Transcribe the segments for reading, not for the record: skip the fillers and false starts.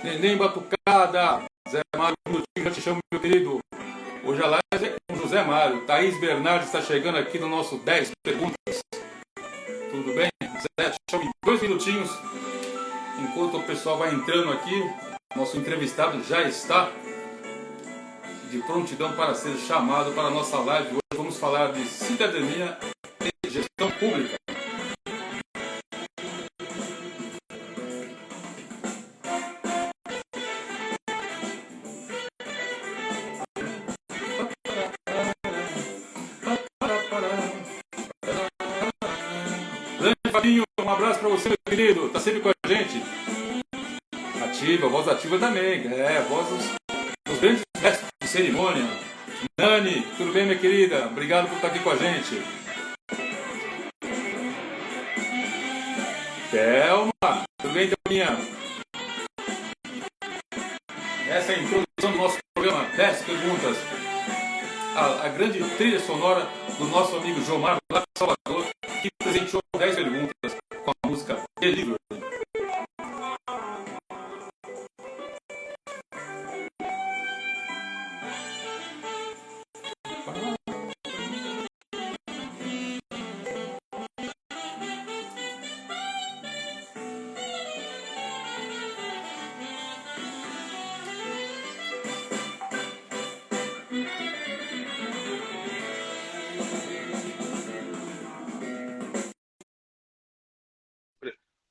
Neném Batucada, Zé Mário, já te chamo, meu querido. Hoje a live é com José Mário. Thaís Bernardes está chegando aqui no nosso 10 perguntas. Tudo bem? Zé, te chamo em 2 minutinhos. Enquanto o pessoal vai entrando aqui, nosso entrevistado já está de prontidão para ser chamado para a nossa live. Hoje vamos falar de cidadania e gestão pública. Fabinho, um abraço para você, meu querido. Tá sempre com a gente. Ativa, voz ativa também. Voz dos grandes mestres de cerimônia. Nani, tudo bem, minha querida? Obrigado por estar aqui com a gente. Thelma, tudo bem, Thelminha? Essa é a introdução do nosso programa 10 perguntas. A grande trilha sonora do nosso amigo Jomar, lá de Salvador, que presenteou 10 perguntas com a música Delivery.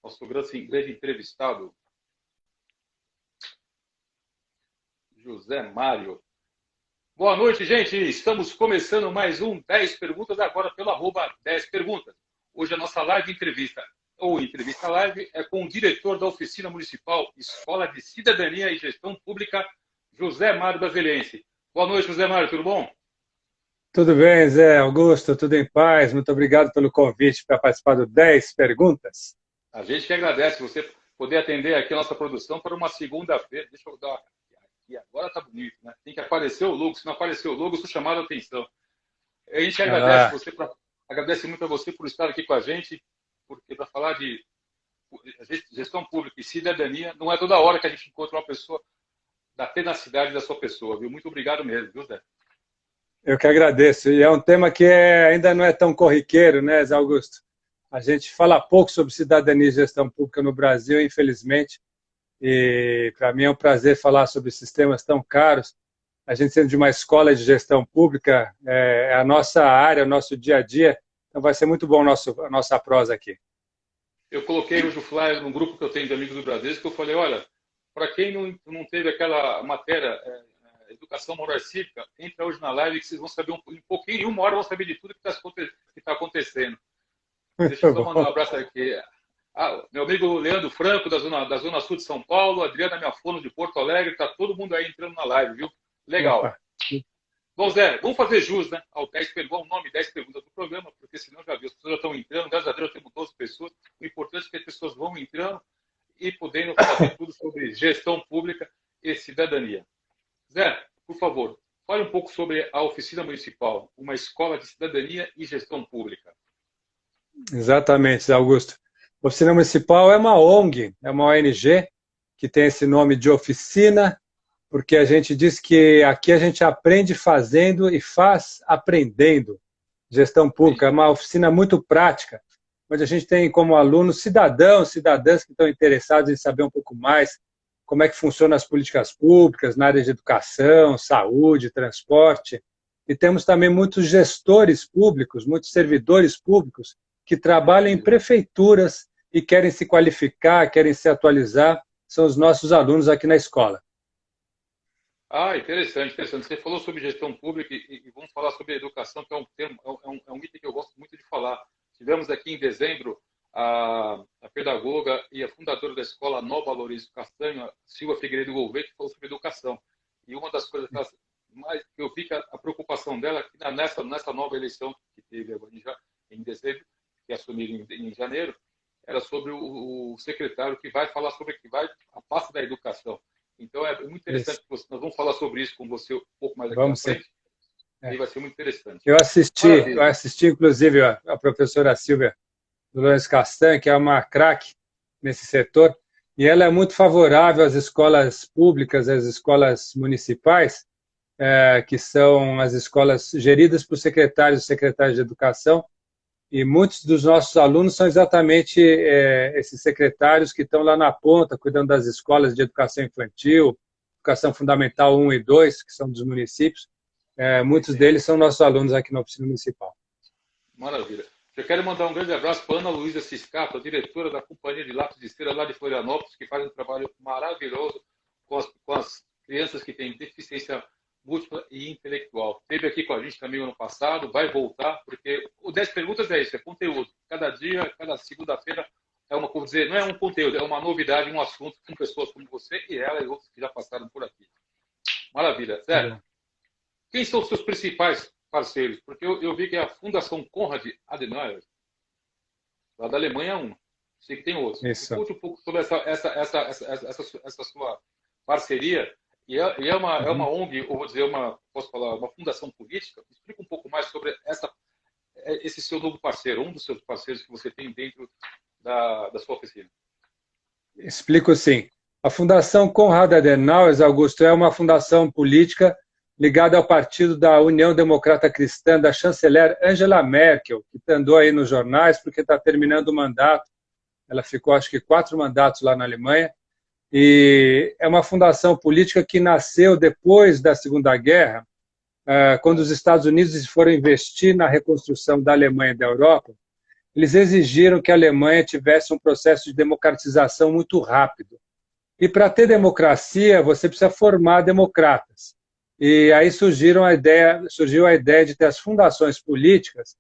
Nosso grande entrevistado, José Mário. Boa noite, gente. Estamos começando mais um 10 perguntas, agora pelo @10 perguntas. Hoje a nossa live entrevista, ou entrevista live, é com o diretor da Oficina Municipal Escola de Cidadania e Gestão Pública, José Mário Brasilense. Boa noite, José Mário, tudo bom? Tudo bem, Zé Augusto, tudo em paz. Muito obrigado pelo convite para participar do 10 perguntas. A gente que agradece você poder atender aqui a nossa produção para uma segunda-feira. Deixa eu dar aqui. Agora tá bonito, né? Tem que aparecer o logo. Se não aparecer o logo, eu sou chamado a atenção. A gente agradece muito a você por estar aqui com a gente, porque para falar de gestão pública e cidadania, não é toda hora que a gente encontra uma pessoa da tenacidade da sua pessoa, viu? Muito obrigado mesmo, viu, Zé? Eu que agradeço. E é um tema que ainda não é tão corriqueiro, né, Zé Augusto? A gente fala pouco sobre cidadania e gestão pública no Brasil, infelizmente, e para mim é um prazer falar sobre sistemas tão caros. A gente sendo de uma escola de gestão pública, é a nossa área, o nosso dia a dia, então vai ser muito bom a nossa prosa aqui. Eu coloquei hoje o flyer num grupo que eu tenho de amigos do Brasil, que eu falei, olha, para quem não teve aquela matéria, educação moral e cívica, entra hoje na live que vocês vão saber um pouquinho, em uma hora vão saber de tudo que está acontecendo. Deixa eu só mandar um abraço aqui. Meu amigo Leandro Franco, da Zona Sul de São Paulo, Adriana Miafono, de Porto Alegre, está todo mundo aí entrando na live, viu? Legal. Opa. Bom, Zé, vamos fazer jus, né, ao 10 perguntas, o nome 10 perguntas do programa, porque senão já viu, as pessoas já estão entrando, graças a Deus temos 12 pessoas, o importante é que as pessoas vão entrando e podendo fazer tudo sobre gestão pública e cidadania. Zé, por favor, fale um pouco sobre a Oficina Municipal, uma escola de cidadania e gestão pública. Exatamente, Zé Augusto. A Oficina Municipal é uma ONG, é uma ONG que tem esse nome de oficina, porque a gente diz que aqui a gente aprende fazendo e faz aprendendo. Gestão pública é uma oficina muito prática, onde a gente tem como alunos cidadãos, cidadãs que estão interessados em saber um pouco mais como é que funcionam as políticas públicas na área de educação, saúde, transporte. E temos também muitos gestores públicos, muitos servidores públicos que trabalham em prefeituras e querem se qualificar, querem se atualizar, são os nossos alunos aqui na escola. Interessante. Você falou sobre gestão pública e vamos falar sobre educação, que é um item que eu gosto muito de falar. Tivemos aqui em dezembro a pedagoga e a fundadora da escola Nova Lourenço Castanho, Silvia Figueiredo Gouveia, que falou sobre educação. E uma das coisas que eu vi que a preocupação dela, que nessa nova eleição que teve agora em dezembro, que assumiram em janeiro, era sobre o secretário que vai falar sobre a pasta da educação. Então, é muito interessante que nós vamos falar sobre isso com você um pouco mais aqui na frente. E vai ser muito interessante. Eu assisti inclusive, a professora Silvia Lourenço Castanho, que é uma craque nesse setor, e ela é muito favorável às escolas públicas, às escolas municipais, que são as escolas geridas por secretários e secretárias de educação, e muitos dos nossos alunos são exatamente esses secretários que estão lá na ponta, cuidando das escolas de educação infantil, educação fundamental 1 e 2, que são dos municípios. Muitos deles são nossos alunos aqui na oficina municipal. Maravilha. Eu quero mandar um grande abraço para Ana Luísa Ciscato, a diretora da Companhia de Lápis de Cera lá de Florianópolis, que faz um trabalho maravilhoso com as crianças que têm deficiência múltipla e intelectual. Esteve aqui com a gente também no ano passado, vai voltar, porque o 10 perguntas é isso, é conteúdo. Cada dia, cada segunda-feira é uma, vou dizer, não é um conteúdo, é uma novidade, um assunto com pessoas como você e ela e outros que já passaram por aqui. Maravilha. Zé, quem são os seus principais parceiros? Porque eu vi que a Fundação Konrad Adenauer, lá da Alemanha, é uma. Sei que tem outros. Conte um pouco sobre essa sua parceria. E é uma ONG, ou vou dizer, posso falar, uma fundação política. Explica um pouco mais sobre esse seu novo parceiro, um dos seus parceiros que você tem dentro da sua oficina. Explico sim. A Fundação Konrad Adenauer, Augusto, é uma fundação política ligada ao partido da União Democrata Cristã, da chanceler Angela Merkel, que andou aí nos jornais porque está terminando o mandato. Ela ficou, acho que, 4 mandatos lá na Alemanha. E é uma fundação política que nasceu depois da Segunda Guerra, quando os Estados Unidos foram investir na reconstrução da Alemanha e da Europa. Eles exigiram que a Alemanha tivesse um processo de democratização muito rápido. E para ter democracia, você precisa formar democratas. E aí surgiu a ideia de ter as fundações políticas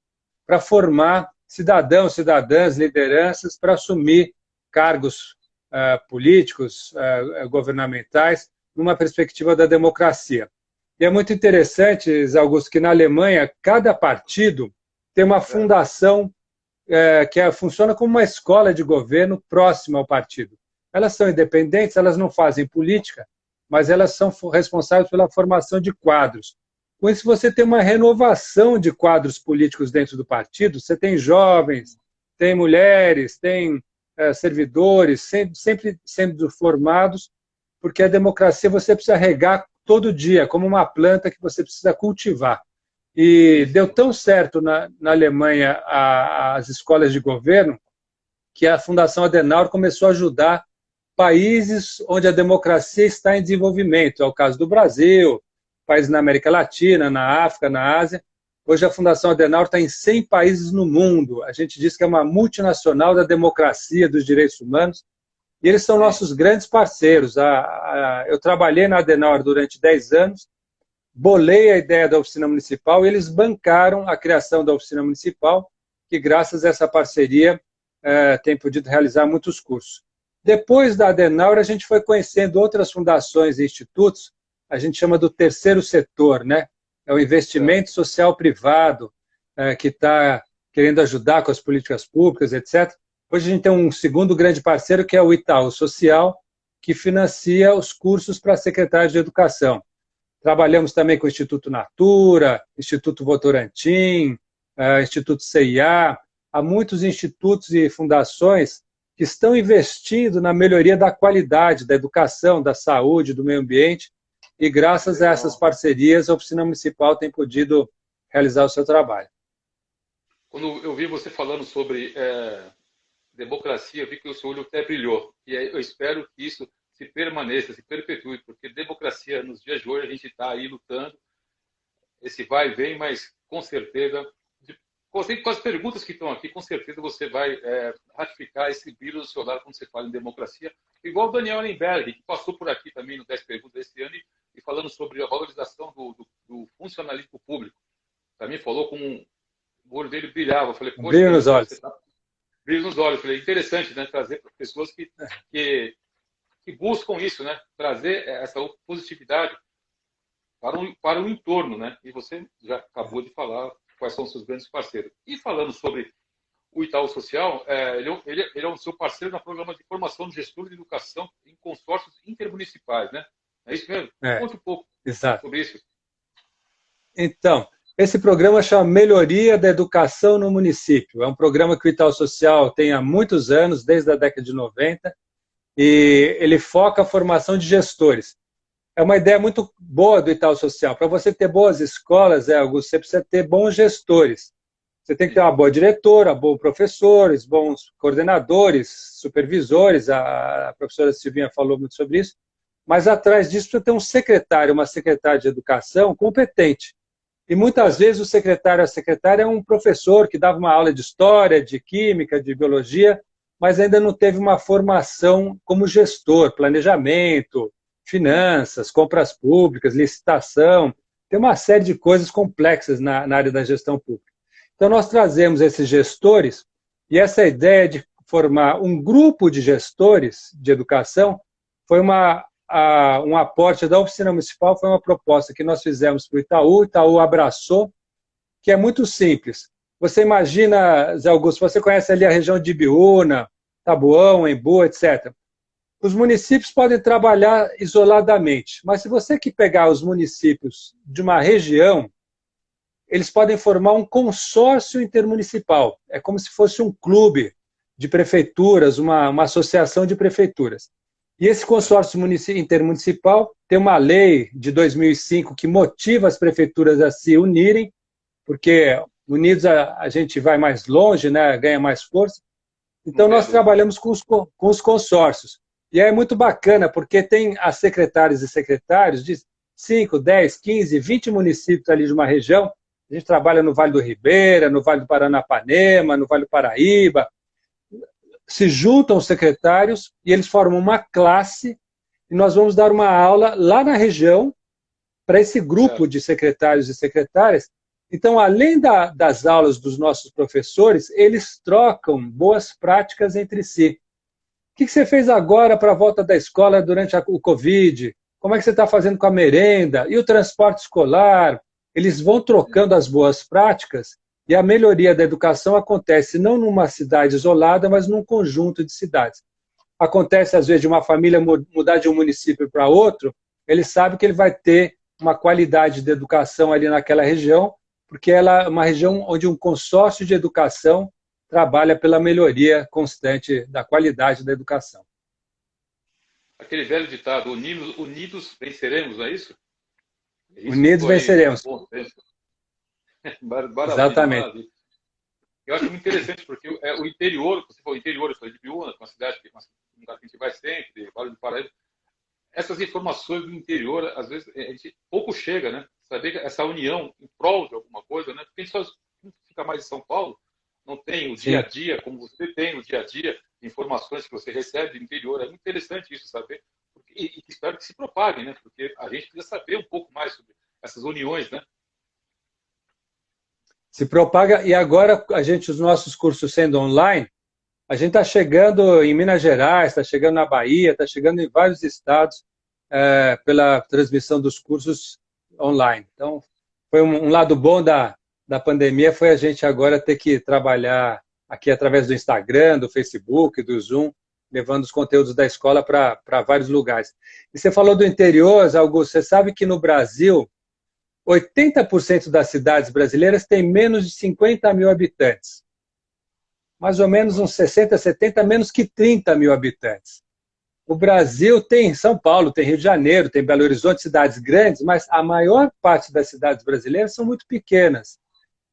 para formar cidadãos, cidadãs, lideranças para assumir cargos políticos, governamentais, numa perspectiva da democracia. E é muito interessante, Augusto, que na Alemanha, cada partido tem uma fundação que funciona como uma escola de governo próxima ao partido. Elas são independentes, elas não fazem política, mas elas são responsáveis pela formação de quadros. Com isso, você tem uma renovação de quadros políticos dentro do partido. Você tem jovens, tem mulheres, tem servidores, sempre sendo formados, porque a democracia você precisa regar todo dia, como uma planta que você precisa cultivar. E deu tão certo na Alemanha as escolas de governo que a Fundação Adenauer começou a ajudar países onde a democracia está em desenvolvimento. É o caso do Brasil, países na América Latina, na África, na Ásia. Hoje a Fundação Adenauer está em 100 países no mundo. A gente diz que é uma multinacional da democracia, dos direitos humanos. E eles são nossos grandes parceiros. Eu trabalhei na Adenauer durante 10 anos, bolei a ideia da oficina municipal e eles bancaram a criação da oficina municipal, que graças a essa parceria tem podido realizar muitos cursos. Depois da Adenauer, a gente foi conhecendo outras fundações e institutos, a gente chama do terceiro setor, né? É o investimento social privado, que está querendo ajudar com as políticas públicas, etc. Hoje a gente tem um segundo grande parceiro, que é o Itaú Social, que financia os cursos para secretários de educação. Trabalhamos também com o Instituto Natura, Instituto Votorantim, Instituto CIA. Há muitos institutos e fundações que estão investindo na melhoria da qualidade da educação, da saúde, do meio ambiente, e graças a essas parcerias, a Oficina Municipal tem podido realizar o seu trabalho. Quando eu vi você falando sobre democracia, eu vi que o seu olho até brilhou. E eu espero que isso se permaneça, se perpetue, porque democracia, nos dias de hoje, a gente está aí lutando, esse vai e vem, mas com certeza, com as perguntas que estão aqui, com certeza você vai ratificar esse brilho do seu lado quando você fala em democracia. Igual o Daniel Ehrenberg, que passou por aqui também no 10 Perguntas esse ano, e falando sobre a valorização do funcionalismo público. Também falou com o olho dele brilhava. Eu falei, poxa, brilho nos olhos. Brilho nos olhos. Eu falei, interessante, né? Trazer para pessoas que buscam isso, né? Trazer essa positividade para o entorno, né? E você já acabou de falar quais são os seus grandes parceiros. E falando sobre o Itaú Social, ele é o seu parceiro no programa de formação de gestores de educação em consórcios intermunicipais, né? É isso mesmo? Conte um pouco sobre isso. Então, esse programa chama Melhoria da Educação no Município. É um programa que o Itaú Social tem há muitos anos, desde a década de 90, e ele foca a formação de gestores. É uma ideia muito boa do Itaú Social. Para você ter boas escolas, Augusto, você precisa ter bons gestores. Você tem que ter uma boa diretora, bons professores, bons coordenadores, supervisores. A professora Silvinha falou muito sobre isso. Mas atrás disso precisa ter um secretário, uma secretária de educação competente. E muitas vezes o secretário, a secretária é um professor que dava uma aula de história, de química, de biologia, mas ainda não teve uma formação como gestor, planejamento, finanças, compras públicas, licitação. Tem uma série de coisas complexas na área da gestão pública. Então, nós trazemos esses gestores e essa ideia de formar um grupo de gestores de educação foi um aporte da oficina municipal, foi uma proposta que nós fizemos para o Itaú abraçou, que é muito simples. Você imagina, Zé Augusto, você conhece ali a região de Ibiúna, Taboão, Embu, etc. Os municípios podem trabalhar isoladamente, mas se você que pegar os municípios de uma região, eles podem formar um consórcio intermunicipal. É como se fosse um clube de prefeituras, uma associação de prefeituras. E esse consórcio intermunicipal tem uma lei de 2005 que motiva as prefeituras a se unirem, porque unidos a gente vai mais longe, né, ganha mais força. Então, nós trabalhamos com os consórcios. E é muito bacana, porque tem as secretárias e secretários de 5, 10, 15, 20 municípios ali de uma região. A gente trabalha no Vale do Ribeira, no Vale do Paranapanema, no Vale do Paraíba. Se juntam os secretários e eles formam uma classe e nós vamos dar uma aula lá na região para esse grupo de secretários e secretárias. Então, além das aulas dos nossos professores, eles trocam boas práticas entre si. O que você fez agora para a volta da escola durante o Covid? Como é que você está fazendo com a merenda? E o transporte escolar? Eles vão trocando as boas práticas e a melhoria da educação acontece não numa cidade isolada, mas num conjunto de cidades. Acontece, às vezes, de uma família mudar de um município para outro, ele sabe que ele vai ter uma qualidade de educação ali naquela região, porque ela é uma região onde um consórcio de educação trabalha pela melhoria constante da qualidade da educação. Aquele velho ditado, unidos venceremos, não é isso? Unidos venceremos. Maravilha, exatamente. maravilha. Eu acho muito interessante, porque o interior, você falou interior, eu falei de Biúna, uma cidade que a gente vai sempre, Vale do Paraíba. Essas informações do interior, às vezes, a gente pouco chega, né? Saber essa união em prol de alguma coisa, né? Porque a gente só fica mais em São Paulo, não tem o dia a dia, como você tem o dia a dia, informações que você recebe do interior. É muito interessante isso, saber. E espero que se propaguem, né? Porque a gente precisa saber um pouco mais sobre essas uniões, né? Se propaga, e agora os nossos cursos sendo online, a gente está chegando em Minas Gerais, está chegando na Bahia, está chegando em vários estados pela transmissão dos cursos online. Então, foi um lado bom da pandemia, foi a gente agora ter que trabalhar aqui através do Instagram, do Facebook, do Zoom, levando os conteúdos da escola para vários lugares. E você falou do interior, Augusto, você sabe que no Brasil, 80% das cidades brasileiras têm menos de 50 mil habitantes. Mais ou menos uns 60, 70, menos que 30 mil habitantes. O Brasil tem São Paulo, tem Rio de Janeiro, tem Belo Horizonte, cidades grandes, mas a maior parte das cidades brasileiras são muito pequenas.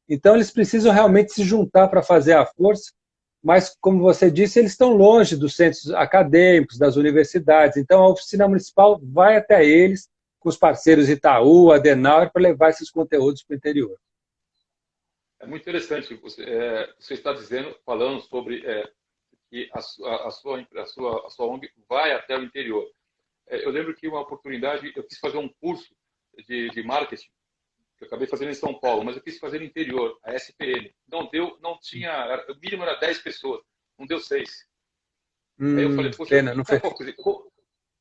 Então, eles precisam realmente se juntar para fazer a força, mas, como você disse, eles estão longe dos centros acadêmicos, das universidades. Então, a oficina municipal vai até eles, com os parceiros Itaú, Adenauer, para levar esses conteúdos para o interior. É muito interessante o que você está dizendo, falando sobre que a sua ONG vai até o interior. Eu lembro que uma oportunidade, eu quis fazer um curso de marketing, que eu acabei fazendo em São Paulo, mas eu quis fazer no interior, a SPM. Não deu, não tinha, o mínimo era 10 pessoas, não deu 6. Aí eu falei, poxa, pena, não fechou.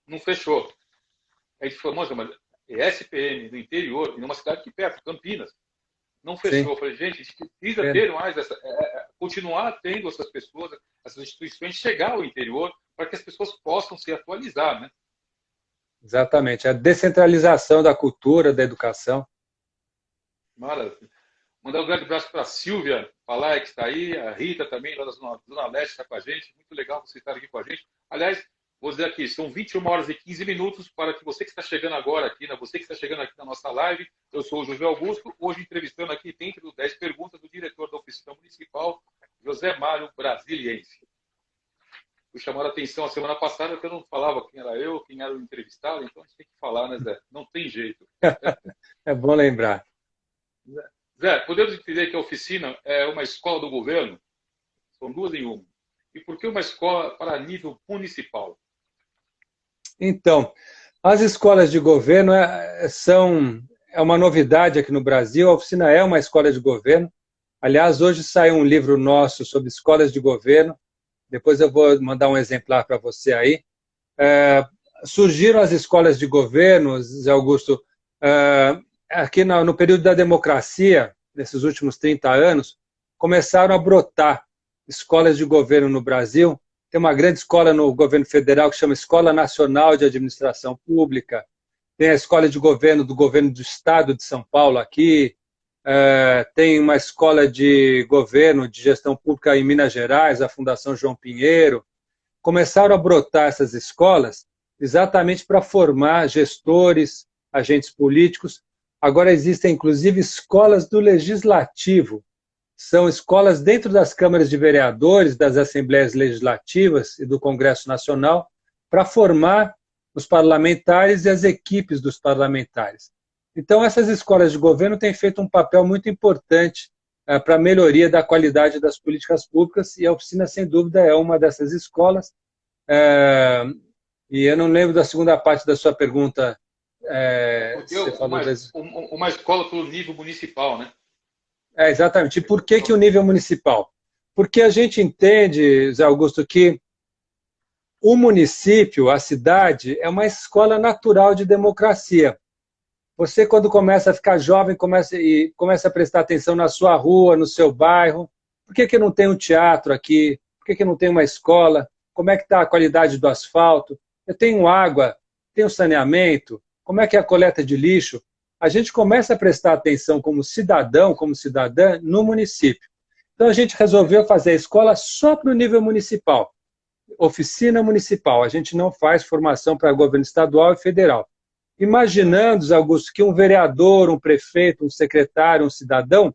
Não fechou. Aí a gente falou, mas é SPM do interior, numa cidade aqui perto, Campinas. Não fechou. Sim. Eu falei, gente, a gente precisa ter mais continuar tendo essas pessoas, essas instituições, chegar ao interior para que as pessoas possam se atualizar, né? Exatamente. A descentralização da cultura, da educação. Maravilha. Mandar um grande abraço para a Silvia Palai, que está aí, a Rita também, lá da Zona Leste, está com a gente. Muito legal você estar aqui com a gente. Aliás, vou dizer aqui, são 21 horas e 15 minutos para que você que está chegando agora aqui, né, você que está chegando aqui na nossa live, eu sou o José Augusto, hoje entrevistando aqui dentro do 10 perguntas do diretor da Oficina Municipal, José Mário Brasiliense. Fui chamar a atenção a semana passada que eu não falava quem era eu, quem era o entrevistado, então a gente tem que falar, né, Zé? Não tem jeito. É bom lembrar. Zé, podemos entender que a oficina é uma escola do governo? São duas em uma. E por que uma escola para nível municipal? Então, as escolas de governo é uma novidade aqui no Brasil. A oficina é uma escola de governo. Aliás, hoje saiu um livro nosso sobre escolas de governo. Depois eu vou mandar um exemplar para você aí. Surgiram as escolas de governo, Zé Augusto, aqui no período da democracia, nesses últimos 30 anos, começaram a brotar escolas de governo no Brasil. Tem uma grande escola no governo federal que chama Escola Nacional de Administração Pública. Tem a escola de governo do Estado de São Paulo aqui. Tem uma escola de governo de gestão pública em Minas Gerais, a Fundação João Pinheiro. Começaram a brotar essas escolas exatamente para formar gestores, agentes políticos. Agora existem, inclusive, escolas do Legislativo. São escolas dentro das câmaras de vereadores, das assembleias legislativas e do Congresso Nacional, para formar os parlamentares e as equipes dos parlamentares. Então, essas escolas de governo têm feito um papel muito importante para a melhoria da qualidade das políticas públicas, e a oficina, sem dúvida, é uma dessas escolas. E eu não lembro da segunda parte da sua pergunta. Você falou uma escola pelo nível municipal, né? Exatamente. E por que o nível municipal? Porque a gente entende, Zé Augusto, que o município, a cidade, é uma escola natural de democracia. Você, quando começa a ficar jovem, começa a prestar atenção na sua rua, no seu bairro. Por que não tem um teatro aqui? Por que não tem uma escola? Como é que está a qualidade do asfalto? Eu tenho água, tenho saneamento? Como é que é a coleta de lixo? A gente começa a prestar atenção como cidadão, como cidadã, no município. Então a gente resolveu fazer a escola só para o nível municipal. Oficina municipal. A gente não faz formação para governo estadual e federal. Imaginando, Zé Augusto, que um vereador, um prefeito, um secretário, um cidadão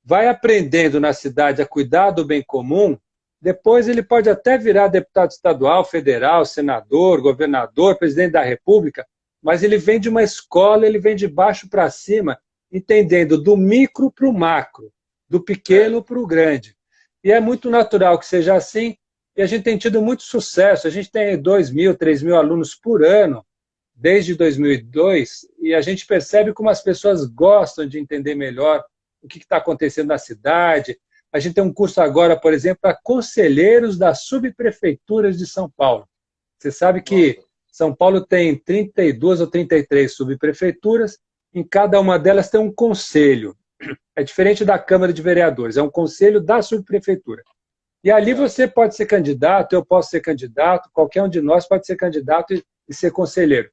vai aprendendo na cidade a cuidar do bem comum, depois ele pode até virar deputado estadual, federal, senador, governador, presidente da República, mas ele vem de uma escola, ele vem de baixo para cima, entendendo do micro para o macro, do pequeno para o grande. E é muito natural que seja assim, e a gente tem tido muito sucesso. A gente tem 2.000, 3.000 alunos por ano, desde 2002, e a gente percebe como as pessoas gostam de entender melhor o que está acontecendo na cidade. A gente tem um curso agora, por exemplo, para conselheiros das subprefeituras de São Paulo. Você sabe que São Paulo tem 32 ou 33 subprefeituras, em cada uma delas tem um conselho. É diferente da Câmara de Vereadores, é um conselho da subprefeitura. E ali você pode ser candidato, eu posso ser candidato, qualquer um de nós pode ser candidato e ser conselheiro.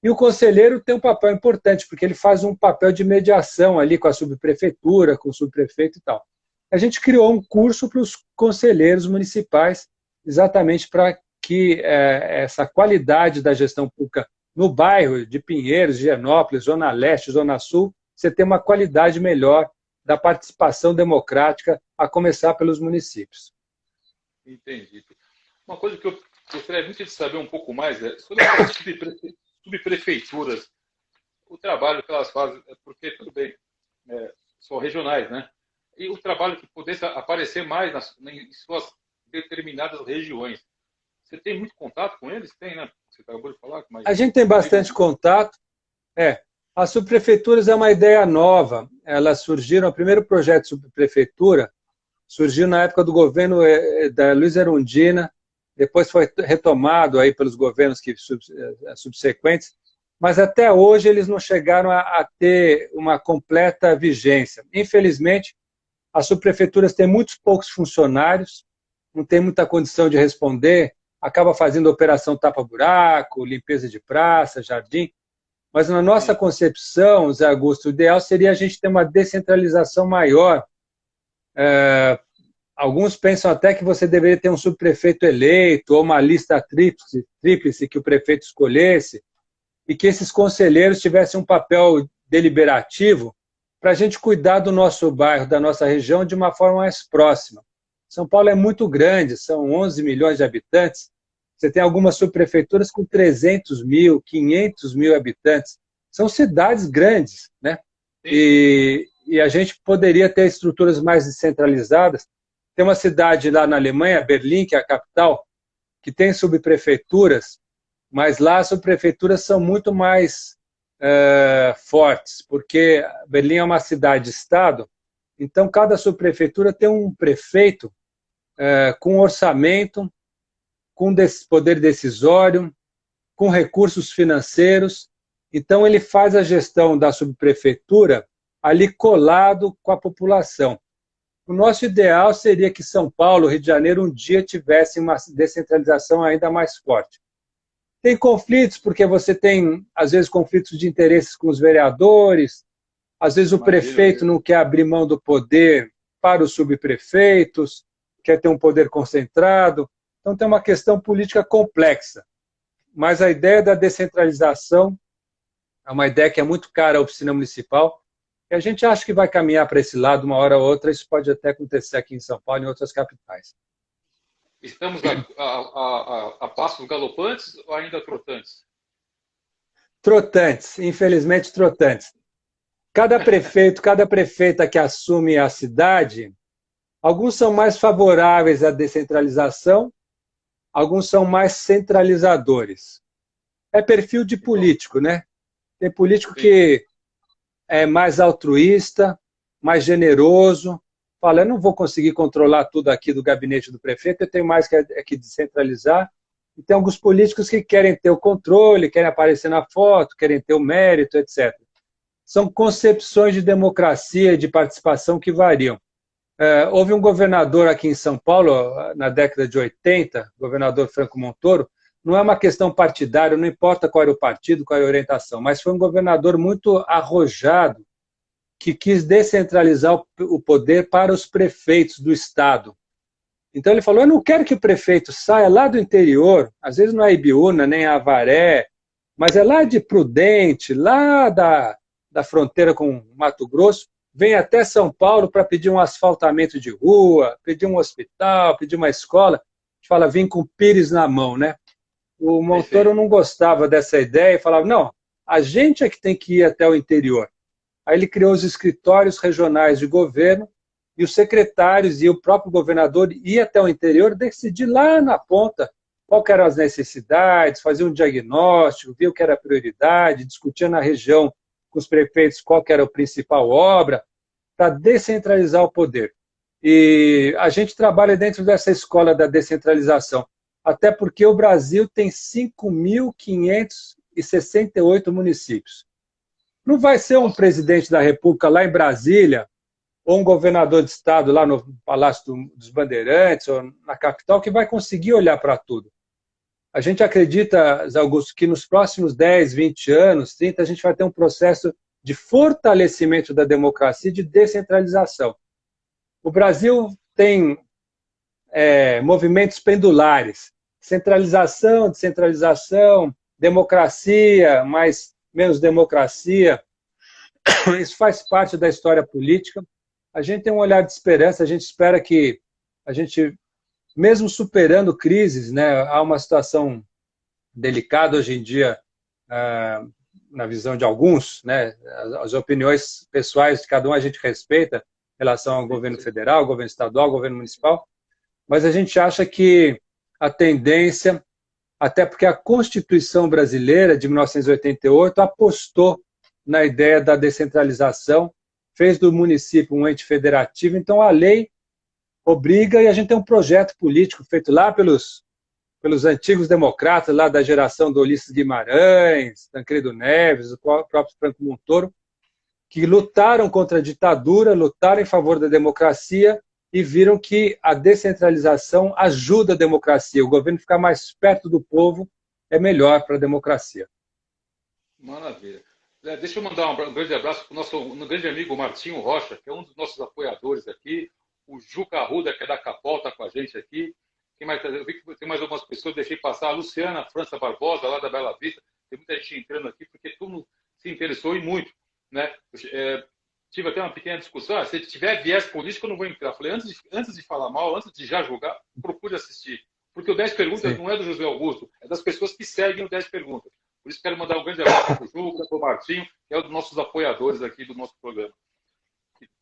E o conselheiro tem um papel importante, porque ele faz um papel de mediação ali com a subprefeitura, com o subprefeito e tal. A gente criou um curso para os conselheiros municipais, exatamente para que essa qualidade da gestão pública no bairro de Pinheiros, Higienópolis, Zona Leste, Zona Sul, você tenha uma qualidade melhor da participação democrática, a começar pelos municípios. Entendi. Uma coisa que eu gostaria muito de saber um pouco mais é sobre as subprefeituras, o trabalho que elas fazem, porque, tudo bem, são regionais, né? E o trabalho que pudesse aparecer mais em suas determinadas regiões. Você tem muito contato com eles? Tem, né? Você acabou de falar. Mas... A gente tem bastante contato. As subprefeituras é uma ideia nova. Elas surgiram, o primeiro projeto de subprefeitura surgiu na época do governo da Luiza Erundina, depois foi retomado aí pelos governos subsequentes, mas até hoje eles não chegaram a ter uma completa vigência. Infelizmente, as subprefeituras têm muitos poucos funcionários, não tem muita condição de responder, acaba fazendo operação tapa-buraco, limpeza de praça, jardim, mas na nossa concepção, Zé Augusto, o ideal seria a gente ter uma descentralização maior, alguns pensam até que você deveria ter um subprefeito eleito ou uma lista tríplice que o prefeito escolhesse e que esses conselheiros tivessem um papel deliberativo para a gente cuidar do nosso bairro, da nossa região, de uma forma mais próxima. São Paulo é muito grande, são 11 milhões de habitantes. Você tem algumas subprefeituras com 300 mil, 500 mil habitantes. São cidades grandes, né? E a gente poderia ter estruturas mais descentralizadas. Tem uma cidade lá na Alemanha, Berlim, que é a capital, que tem subprefeituras, mas lá as subprefeituras são muito mais fortes, porque Berlim é uma cidade-estado, então cada subprefeitura tem um prefeito com orçamento, com poder decisório, com recursos financeiros. Então ele faz a gestão da subprefeitura ali colado com a população. O nosso ideal seria que São Paulo, Rio de Janeiro, um dia tivesse uma descentralização ainda mais forte. Tem conflitos, porque você tem, às vezes, conflitos de interesses com os vereadores, às vezes o prefeito não quer abrir mão do poder para os subprefeitos, quer ter um poder concentrado. Então tem uma questão política complexa. Mas a ideia da descentralização é uma ideia que é muito cara à oficina municipal, e a gente acha que vai caminhar para esse lado uma hora ou outra. Isso pode até acontecer aqui em São Paulo e em outras capitais. Estamos a passos galopantes ou ainda trotantes? Trotantes, infelizmente trotantes. Cada prefeito, cada prefeita que assume a cidade, alguns são mais favoráveis à descentralização, alguns são mais centralizadores. É perfil de político, né? Tem político que é mais altruísta, mais generoso, fala, eu não vou conseguir controlar tudo aqui do gabinete do prefeito, eu tenho mais que descentralizar. E tem alguns políticos que querem ter o controle, querem aparecer na foto, querem ter o mérito, etc. São concepções de democracia e de participação que variam. Houve um governador aqui em São Paulo, na década de 80, governador Franco Montoro. Não é uma questão partidária, não importa qual era o partido, qual era a orientação, mas foi um governador muito arrojado, que quis descentralizar o poder para os prefeitos do Estado. Então ele falou, eu não quero que o prefeito saia lá do interior, às vezes não é Ibiúna, nem Avaré, mas é lá de Prudente, lá da fronteira com Mato Grosso, vem até São Paulo para pedir um asfaltamento de rua, pedir um hospital, pedir uma escola. A gente fala, vim com o pires na mão, né? O Montoro não gostava dessa ideia e falava, não, a gente é que tem que ir até o interior. Aí ele criou os escritórios regionais de governo e os secretários e o próprio governador iam até o interior decidir lá na ponta qual que eram as necessidades, fazer um diagnóstico, ver o que era a prioridade, discutir na região com os prefeitos qual que era a principal obra, para descentralizar o poder. E a gente trabalha dentro dessa escola da descentralização, até porque o Brasil tem 5.568 municípios. Não vai ser um presidente da República lá em Brasília, ou um governador de estado lá no Palácio dos Bandeirantes, ou na capital, que vai conseguir olhar para tudo. A gente acredita, Zé Augusto, que nos próximos 10, 20 anos, 30, a gente vai ter um processo de fortalecimento da democracia e de descentralização. O Brasil tem movimentos pendulares, centralização, descentralização, democracia, menos democracia. Isso faz parte da história política. A gente tem um olhar de esperança, a gente espera que a gente, mesmo superando crises, né, há uma situação delicada hoje em dia, na visão de alguns, né, as opiniões pessoais de cada um a gente respeita em relação ao governo federal, governo estadual, governo municipal, mas a gente acha que a tendência, até porque a Constituição brasileira de 1988 apostou na ideia da descentralização, fez do município um ente federativo, então a lei obriga, e a gente tem um projeto político feito lá pelos antigos democratas, lá da geração do Ulisses Guimarães, Tancredo Neves, o próprio Franco Montoro, que lutaram contra a ditadura, lutaram em favor da democracia e viram que a descentralização ajuda a democracia. O governo ficar mais perto do povo é melhor para a democracia. Maravilha. Deixa eu mandar um grande abraço para o nosso grande amigo Martinho Rocha, que é um dos nossos apoiadores aqui, o Juca Arruda, que é da Capol, está com a gente aqui. Quem mais? Eu vi que tem mais algumas pessoas, deixei passar. A Luciana França Barbosa, lá da Bela Vista. Tem muita gente entrando aqui, porque todo mundo se interessou e muito. Né? Tive até uma pequena discussão. Se tiver viés político, eu não vou entrar. Falei, antes de falar mal, antes de já julgar, procure assistir. Porque o 10 Perguntas Sim. não é do José Augusto, é das pessoas que seguem o 10 Perguntas. Por isso quero mandar um grande abraço para o Juca, para o Martinho, que é um dos nossos apoiadores aqui do nosso programa.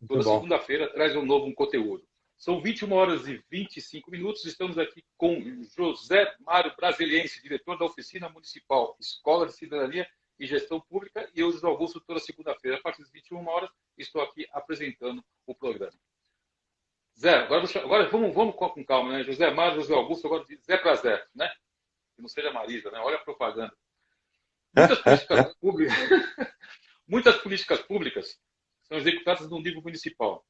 Toda segunda-feira traz um novo conteúdo. São 21 horas e 25 minutos. Estamos aqui com José Mário Brasiliense, diretor da Oficina Municipal, Escola de Cidadania e Gestão Pública, e eu, José Augusto, toda segunda-feira, a partir das 21 horas, estou aqui apresentando o programa. Zé, agora vamos com calma, né? José Mário, José Augusto, agora de Zé para Zé, né? Que não seja Marisa, né? Olha a propaganda. Muitas políticas públicas são executadas no nível municipal.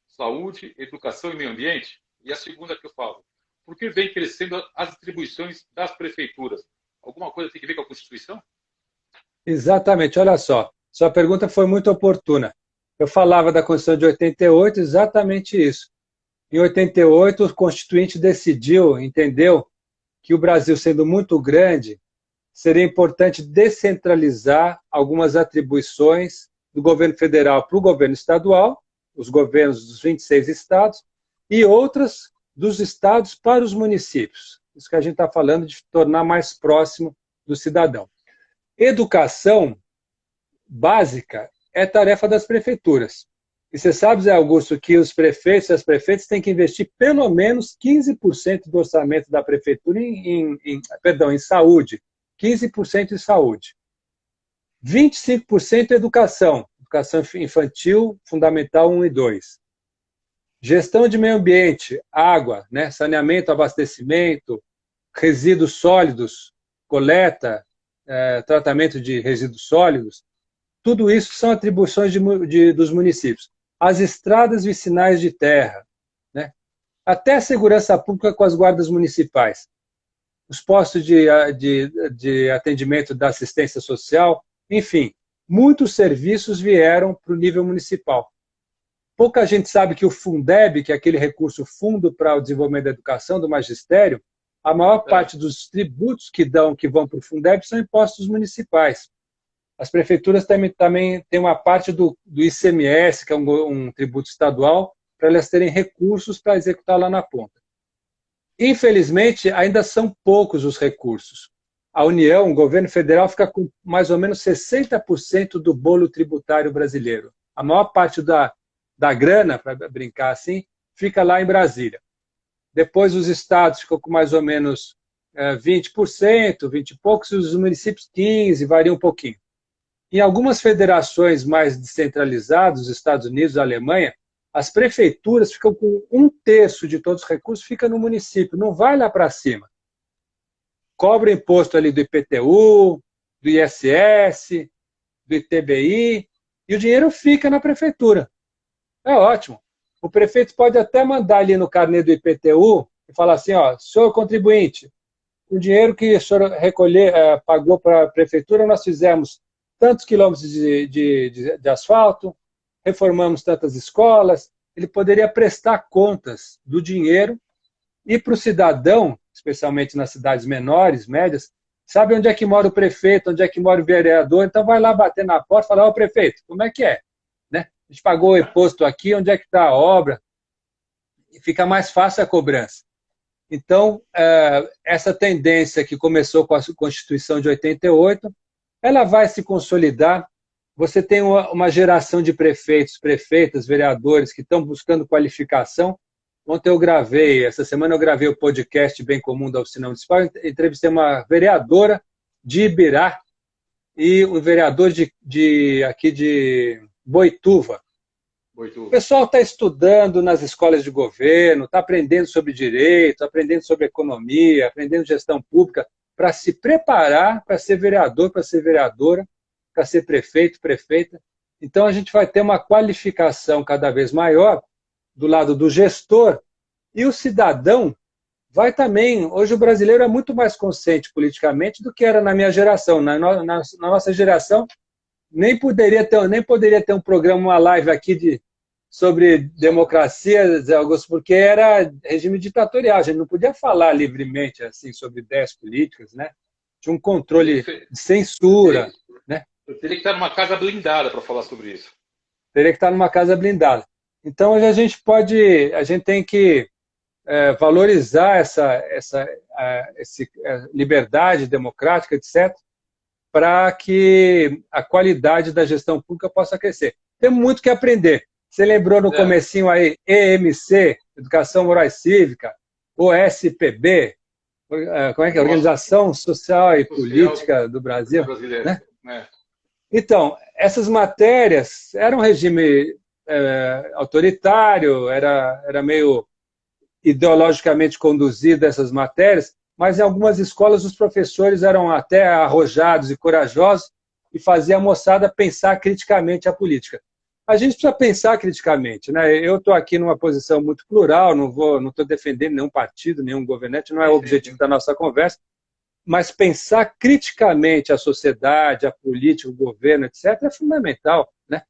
Saúde, educação e meio ambiente. E a segunda que eu falo. Por que vem crescendo as atribuições das prefeituras? Alguma coisa tem que ver com a Constituição? Exatamente. Olha só. Sua pergunta foi muito oportuna. Eu falava da Constituição de 88, exatamente isso. Em 88, o Constituinte decidiu, entendeu, que o Brasil, sendo muito grande, seria importante descentralizar algumas atribuições do governo federal para o governo estadual, os governos dos 26 estados, e outras dos estados para os municípios. Isso que a gente está falando de tornar mais próximo do cidadão. Educação básica é tarefa das prefeituras. E você sabe, Zé Augusto, que os prefeitos e as prefeitas têm que investir pelo menos 15% do orçamento da prefeitura em saúde. 15% em saúde. 25% em educação infantil, fundamental 1 e 2. Gestão de meio ambiente, água, né, saneamento, abastecimento, resíduos sólidos, coleta, tratamento de resíduos sólidos, tudo isso são atribuições dos municípios. As estradas vicinais de terra, né, até a segurança pública com as guardas municipais, os postos de atendimento da assistência social, enfim, muitos serviços vieram para o nível municipal. Pouca gente sabe que o Fundeb, que é aquele recurso Fundo para o Desenvolvimento da Educação, do Magistério, a maior parte dos tributos que vão para o Fundeb são impostos municipais. As prefeituras também têm uma parte do ICMS, que é um tributo estadual, para elas terem recursos para executar lá na ponta. Infelizmente, ainda são poucos os recursos. A União, o governo federal, fica com mais ou menos 60% do bolo tributário brasileiro. A maior parte da grana, para brincar assim, fica lá em Brasília. Depois os estados ficam com mais ou menos 20%, 20 e poucos, e os municípios 15%, varia um pouquinho. Em algumas federações mais descentralizadas, os Estados Unidos, a Alemanha, as prefeituras ficam com 1/3 de todos os recursos, fica no município, não vai lá para cima. Cobra imposto ali do IPTU, do ISS, do ITBI, e o dinheiro fica na prefeitura. É ótimo. O prefeito pode até mandar ali no carnê do IPTU e falar assim, ó, senhor contribuinte, o dinheiro que o senhor pagou para a prefeitura, nós fizemos tantos quilômetros de asfalto, reformamos tantas escolas. Ele poderia prestar contas do dinheiro e para o cidadão, especialmente nas cidades menores, médias, sabe onde é que mora o prefeito, onde é que mora o vereador, então vai lá bater na porta e falar, ó, prefeito, como é que é? Né? A gente pagou o imposto aqui, onde é que está a obra? E fica mais fácil a cobrança. Então, essa tendência que começou com a Constituição de 88, ela vai se consolidar. Você tem uma geração de prefeitos, prefeitas, vereadores que estão buscando qualificação. Ontem essa semana eu gravei o podcast Bem Comum da Oficina Municipal, entrevistei uma vereadora de Ibirá e um vereador aqui de Boituva. O pessoal está estudando nas escolas de governo, está aprendendo sobre direito, aprendendo sobre economia, aprendendo gestão pública, para se preparar para ser vereador, para ser vereadora, para ser prefeito, prefeita. Então, a gente vai ter uma qualificação cada vez maior do lado do gestor, e o cidadão vai também... Hoje o brasileiro é muito mais consciente politicamente do que era na minha geração. Na nossa geração, nem poderia ter um programa, uma live aqui sobre democracia, Zé Augusto, porque era regime ditatorial, a gente não podia falar livremente assim sobre ideias políticas, né? Tinha um controle de censura, né? Eu teria que estar numa casa blindada para falar sobre isso. Teria que estar numa casa blindada. Então a gente tem que valorizar essa liberdade democrática, etc., para que a qualidade da gestão pública possa crescer. Temos muito que aprender. Você lembrou no comecinho aí, EMC, Educação Moral e Cívica, OSPB, como é que é? Organização Social e Política do Brasil. Né? Então, essas matérias eram um regime autoritário, era meio ideologicamente conduzida essas matérias, mas em algumas escolas os professores eram até arrojados e corajosos e faziam a moçada pensar criticamente a política. A gente precisa pensar criticamente, né? Eu estou aqui numa posição muito plural, não estou defendendo nenhum partido, nenhum governante, não é o objetivo da nossa conversa, mas pensar criticamente a sociedade, a política, o governo, etc., é fundamental, né?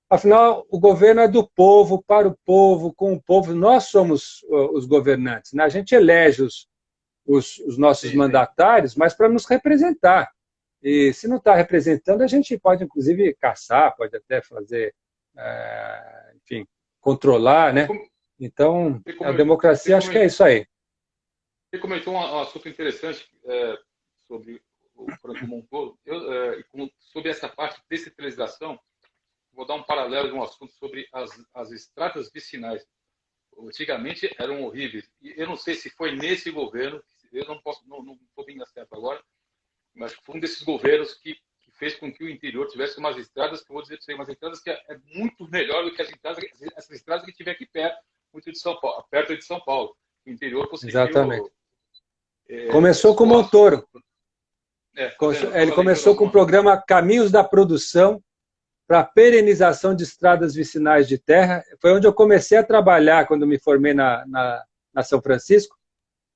Afinal, o governo é do povo, para o povo, com o povo. Nós somos os governantes, né? A gente elege os nossos mandatários, mas para nos representar. E se não está representando, a gente pode, inclusive, caçar, pode até fazer, enfim, controlar, né? Então, a democracia, acho que é isso aí. Você comentou um assunto interessante sobre o Franco Montoro, sobre essa parte de descentralização. Vou dar um paralelo de um assunto sobre as estradas vicinais. Antigamente eram horríveis. E eu não sei se foi nesse governo, eu não estou bem certo agora, mas foi um desses governos que fez com que o interior tivesse umas estradas, que eu vou dizer para você, umas estradas que é muito melhor do que essas estradas que tiver aqui perto de São Paulo. O interior conseguiu... Exatamente. Começou com o Montoro. Ele começou com o programa Caminhos da Produção, para a perenização de estradas vicinais de terra. Foi onde eu comecei a trabalhar quando me formei na São Francisco.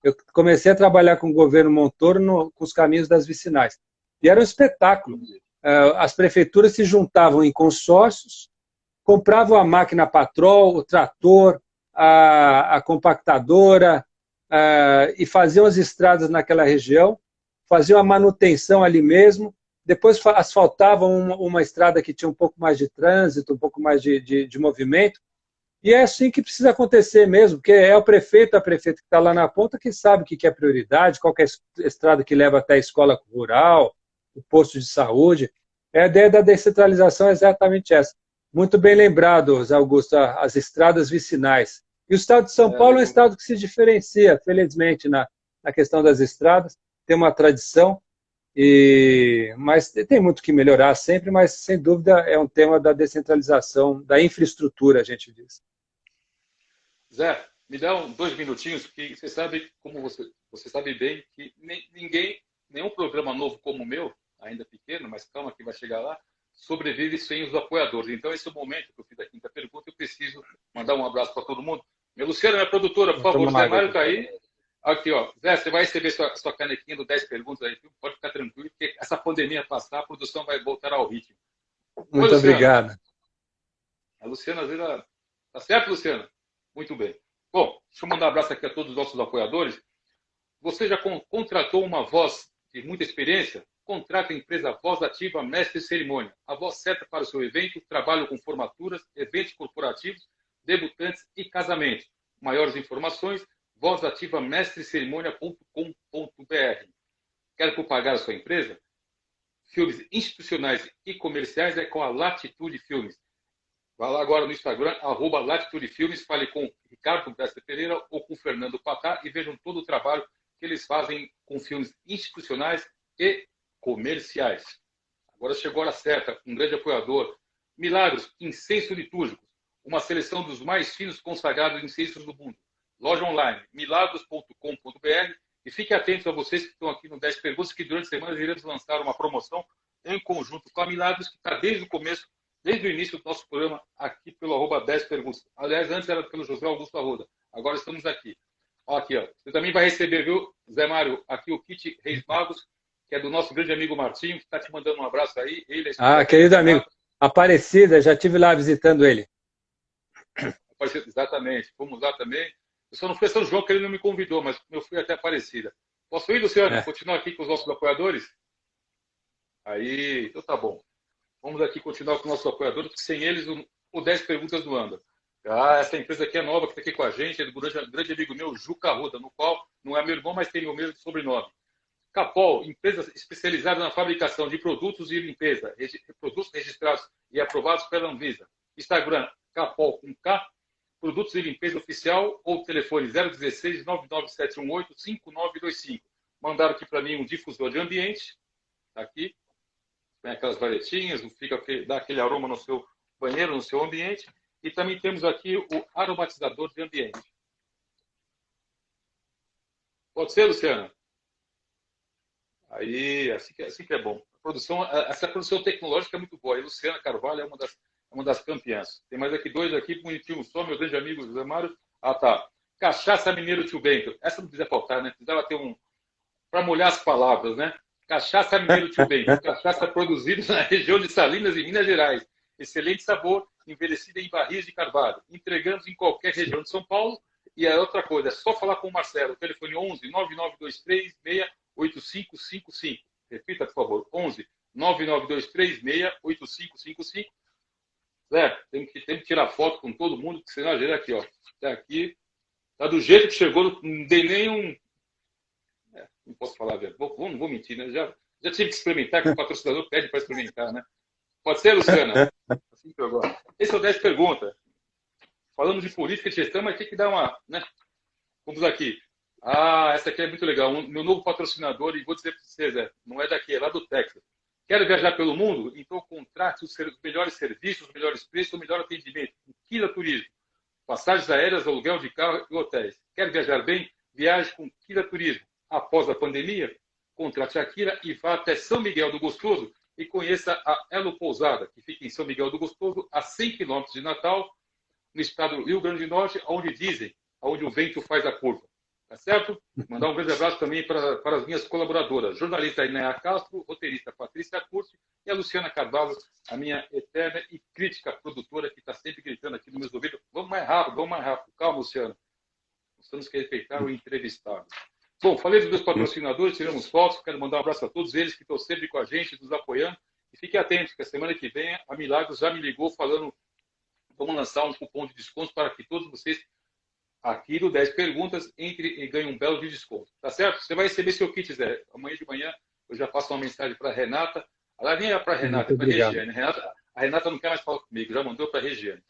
Eu comecei a trabalhar com o governo Montoro com os caminhos das vicinais. E era um espetáculo. As prefeituras se juntavam em consórcios, compravam a máquina patrol, o trator, a compactadora, e faziam as estradas naquela região, faziam a manutenção ali mesmo, depois asfaltavam uma estrada que tinha um pouco mais de trânsito, um pouco mais de movimento, e é assim que precisa acontecer mesmo, porque é o prefeito, a prefeita que está lá na ponta que sabe o que é prioridade, qual que é a estrada que leva até a escola rural, o posto de saúde. A ideia da descentralização é exatamente essa. Muito bem lembrado, Zé Augusto, as estradas vicinais. E o estado de São Paulo é um estado que se diferencia, felizmente, na questão das estradas, tem uma tradição, mas tem muito que melhorar sempre, mas sem dúvida é um tema da descentralização, da infraestrutura, a gente diz. Zé, me dá 2 minutinhos, porque você sabe, como você sabe bem, que nenhum programa novo como o meu, ainda pequeno, mas calma que vai chegar lá, sobrevive sem os apoiadores. Então, esse é o momento que eu fiz a quinta pergunta, eu preciso mandar um abraço para todo mundo. Minha Luciana, minha produtora, por favor, Zé Mário está aí. Aqui, ó. Zé, você vai receber sua canequinha do 10 perguntas aí, pode ficar tranquilo, porque essa pandemia passar, a produção vai voltar ao ritmo. Muito obrigado. A Luciana, às vezes, tá certo, Luciana? Muito bem. Bom, deixa eu mandar um abraço aqui a todos os nossos apoiadores. Você já contratou uma voz de muita experiência? Contrate a empresa Voz Ativa Mestre de Cerimônia. A voz certa para o seu evento, trabalho com formaturas, eventos corporativos, debutantes e casamentos. Maiores informações, vozativamestrecerimonia.com.br. Quer propagar a sua empresa? Filmes institucionais e comerciais é com a Latitude Filmes. Vá lá agora no Instagram, @LatitudeFilmes, fale com Ricardo Bresser Pereira ou com Fernando Patá e vejam todo o trabalho que eles fazem com filmes institucionais e comerciais. Agora chegou a hora certa, um grande apoiador. Milagros, incenso litúrgicos, uma seleção dos mais finos consagrados incensos do mundo. Loja online, milagros.com.br, e fique atento a vocês que estão aqui no 10 Perguntas, que durante a semana iremos lançar uma promoção em conjunto com a Milagros, que está desde o começo, desde o início do nosso programa, aqui pelo @10 Perguntas. Aliás, antes era pelo José Augusto Arruda. Agora estamos aqui. Ó, aqui, ó. Você também vai receber, viu, Zé Mário, aqui o kit Reis Magos, que é do nosso grande amigo Martinho, que está te mandando um abraço aí. Querido amigo. Aparecida, já estive lá visitando ele. Exatamente, fomos lá também. Eu só não fui a São João, que ele não me convidou, mas eu fui até Aparecida. Posso ir, Luciano? Continuar aqui com os nossos apoiadores? Aí, então tá bom. Vamos aqui continuar com os nossos apoiadores, porque sem eles o 10 perguntas não anda. Essa empresa aqui é nova, que está aqui com a gente, é do grande amigo meu, Juca Arruda, no qual não é meu irmão, mas tem o mesmo sobrenome. Capol, empresa especializada na fabricação de produtos de limpeza, produtos registrados e aprovados pela Anvisa. Instagram, Capol com K, produtos de limpeza oficial ou telefone 016 99718 5925. Mandaram aqui para mim um difusor de ambiente, tá aqui, tem aquelas varetinhas, dá aquele aroma no seu banheiro, no seu ambiente. E também temos aqui o aromatizador de ambiente. Pode ser, Luciana? Aí, assim que é bom. Essa produção tecnológica é muito boa. A Luciana Carvalho é uma das campeãs. Tem mais aqui dois aqui, bonitinho só, meu grande amigo José Mário. Ah, tá. Cachaça Mineiro Tio Bento. Essa não precisa faltar, né? Precisava ter para molhar as palavras, né? Cachaça Mineiro Tio Bento. Cachaça produzida na região de Salinas, em Minas Gerais. Excelente sabor, envelhecida em barris de carvalho. Entregamos em qualquer região de São Paulo. E a outra coisa, é só falar com o Marcelo. Telefone 11 9923 68555. Repita, por favor. 11 9923 68555. Zé, tem que tirar foto com todo mundo, porque senão a gente aqui, ó. Tá aqui. Tá do jeito que chegou, não dei nem não posso falar, velho. Não vou mentir, né? Já tive que experimentar, que o patrocinador pede para experimentar, né? Pode ser, Luciana? Assim que eu gosto. Esse é o 10 perguntas. Falamos de política de gestão, mas tem que dar uma, né? Vamos aqui. Essa aqui é muito legal. Meu novo patrocinador, e vou dizer para você, Zé, não é daqui, é lá do Texas. Quer viajar pelo mundo? Então contrate os melhores serviços, os melhores preços, o melhor atendimento. Kila Turismo. Passagens aéreas, aluguel de carro e hotéis. Quer viajar bem? Viaje com Kila Turismo. Após a pandemia, contrate a Kila e vá até São Miguel do Gostoso e conheça a Elo Pousada, que fica em São Miguel do Gostoso, a 100 quilômetros de Natal, no estado do Rio Grande do Norte, onde o vento faz a curva. Tá certo? Mandar um grande abraço também para as minhas colaboradoras, jornalista Inéa Castro, roteirista Patrícia Curti e a Luciana Carvalho, a minha eterna e crítica produtora, que está sempre gritando aqui nos meus ouvidos. Vamos mais rápido. Calma, Luciana. Nós temos que respeitar o entrevistado. Bom, falei dos meus patrocinadores, tiramos fotos, quero mandar um abraço a todos eles que estão sempre com a gente, nos apoiando. E fiquem atentos, que a semana que vem a Milagros já me ligou falando, vamos lançar um cupom de desconto para que todos vocês, aqui no 10 perguntas, entrem e ganhem um belo de desconto. Tá certo? Você vai receber seu kit, Zé. Amanhã de manhã eu já passo uma mensagem para a Renata. Ela nem é para a Renata, é para a Regiane. A Renata não quer mais falar comigo, já mandou para a Regiane.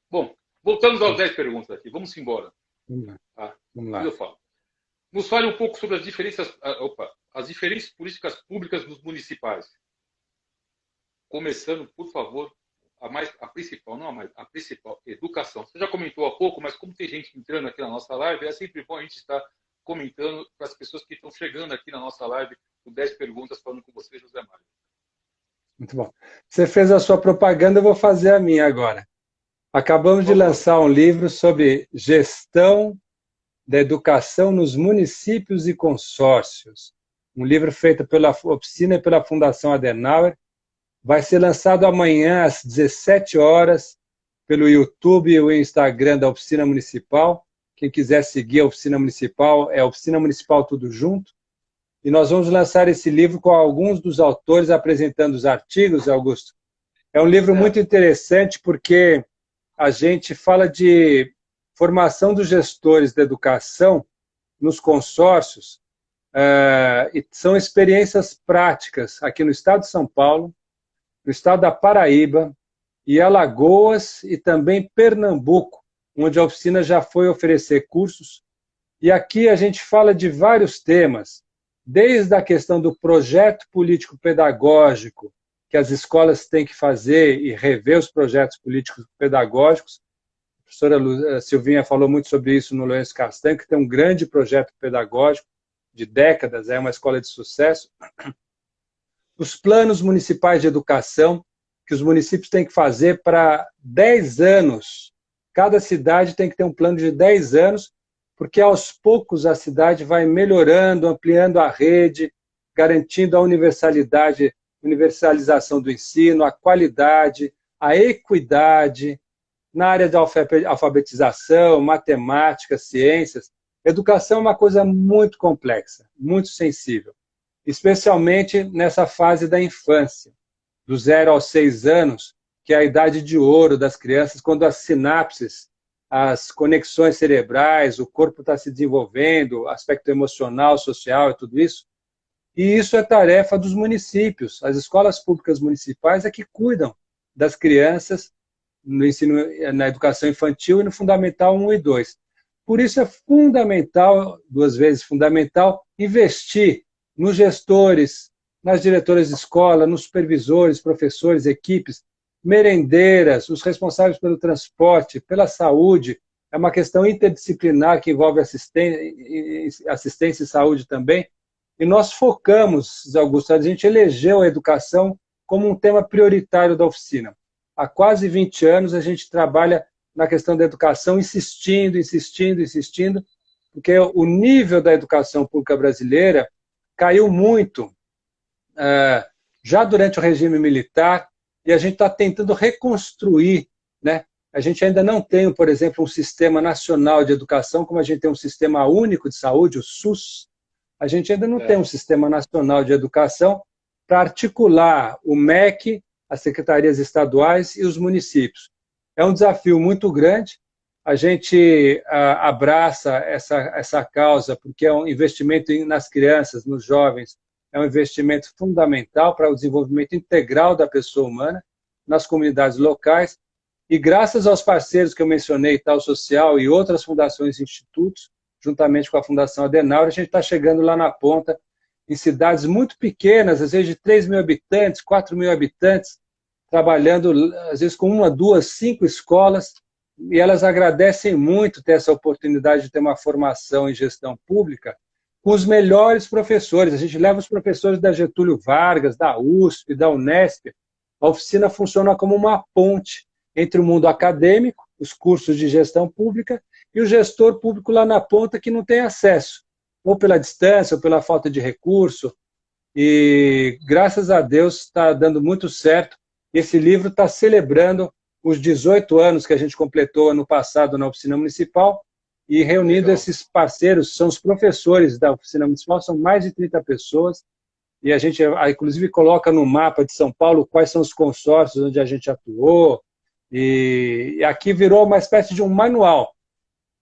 Bom, voltamos aos 10 perguntas aqui. Vamos embora. Vamos lá. Eu falo. Nos fale um pouco sobre as diferentes políticas públicas dos municipais. Começando, por favor, a principal, educação. Você já comentou há pouco, mas como tem gente entrando aqui na nossa live, é sempre bom a gente estar comentando para as pessoas que estão chegando aqui na nossa live, com 10 perguntas, falando com você, José Mário. Muito bom. Você fez a sua propaganda, eu vou fazer a minha agora. Acabamos de lançar um livro sobre gestão da educação nos municípios e consórcios. Um livro feito pela oficina e pela Fundação Adenauer. Vai ser lançado amanhã às 17 horas pelo YouTube e o Instagram da Oficina Municipal. Quem quiser seguir a Oficina Municipal, é a Oficina Municipal tudo junto. E nós vamos lançar esse livro com alguns dos autores apresentando os artigos, Augusto. É um livro muito interessante porque a gente fala de formação dos gestores da educação nos consórcios, e são experiências práticas aqui no estado de São Paulo, no estado da Paraíba, e Alagoas e também Pernambuco, onde a oficina já foi oferecer cursos. E aqui a gente fala de vários temas, desde a questão do projeto político-pedagógico, que as escolas têm que fazer e rever os projetos políticos pedagógicos. A professora Silvinha falou muito sobre isso no Lourenço Castanho, que tem um grande projeto pedagógico de décadas, é uma escola de sucesso. Os planos municipais de educação, que os municípios têm que fazer para 10 anos. Cada cidade tem que ter um plano de 10 anos, porque aos poucos a cidade vai melhorando, ampliando a rede, garantindo a universalização do ensino, a qualidade, a equidade, na área de alfabetização, matemática, ciências. Educação é uma coisa muito complexa, muito sensível, especialmente nessa fase da infância, do 0 aos 6 anos, que é a idade de ouro das crianças, quando as sinapses, as conexões cerebrais, o corpo está se desenvolvendo, aspecto emocional, social e tudo isso. E isso é tarefa dos municípios. As escolas públicas municipais é que cuidam das crianças no ensino, na educação infantil e no Fundamental 1 e 2. Por isso é fundamental, 2 vezes fundamental, investir nos gestores, nas diretoras de escola, nos supervisores, professores, equipes, merendeiras, os responsáveis pelo transporte, pela saúde. É uma questão interdisciplinar que envolve assistência e saúde também. E nós focamos, Zé Augusto, a gente elegeu a educação como um tema prioritário da oficina. Há quase 20 anos a gente trabalha na questão da educação, insistindo, porque o nível da educação pública brasileira caiu muito já durante o regime militar, e a gente está tentando reconstruir, né? A gente ainda não tem, por exemplo, um sistema nacional de educação, como a gente tem um sistema único de saúde, o SUS. A gente ainda não tem um sistema nacional de educação para articular o MEC, as secretarias estaduais e os municípios. É um desafio muito grande. A gente abraça essa causa porque é um investimento nas crianças, nos jovens, é um investimento fundamental para o desenvolvimento integral da pessoa humana nas comunidades locais. E graças aos parceiros que eu mencionei, Itaú Social e outras fundações e institutos, juntamente com a Fundação Adenauer, a gente está chegando lá na ponta, em cidades muito pequenas, às vezes de 3 mil habitantes, 4 mil habitantes, trabalhando, às vezes, com 1, 2, 5 escolas, e elas agradecem muito ter essa oportunidade de ter uma formação em gestão pública com os melhores professores. A gente leva os professores da Getúlio Vargas, da USP, da Unesp. A oficina funciona como uma ponte entre o mundo acadêmico, os cursos de gestão pública, e o gestor público lá na ponta que não tem acesso, ou pela distância, ou pela falta de recurso. E, graças a Deus, está dando muito certo. Esse livro está celebrando os 18 anos que a gente completou ano passado na Oficina Municipal, e reunindo esses parceiros, são os professores da Oficina Municipal, são mais de 30 pessoas, e a gente, inclusive, coloca no mapa de São Paulo quais são os consórcios onde a gente atuou, e aqui virou uma espécie de um manual.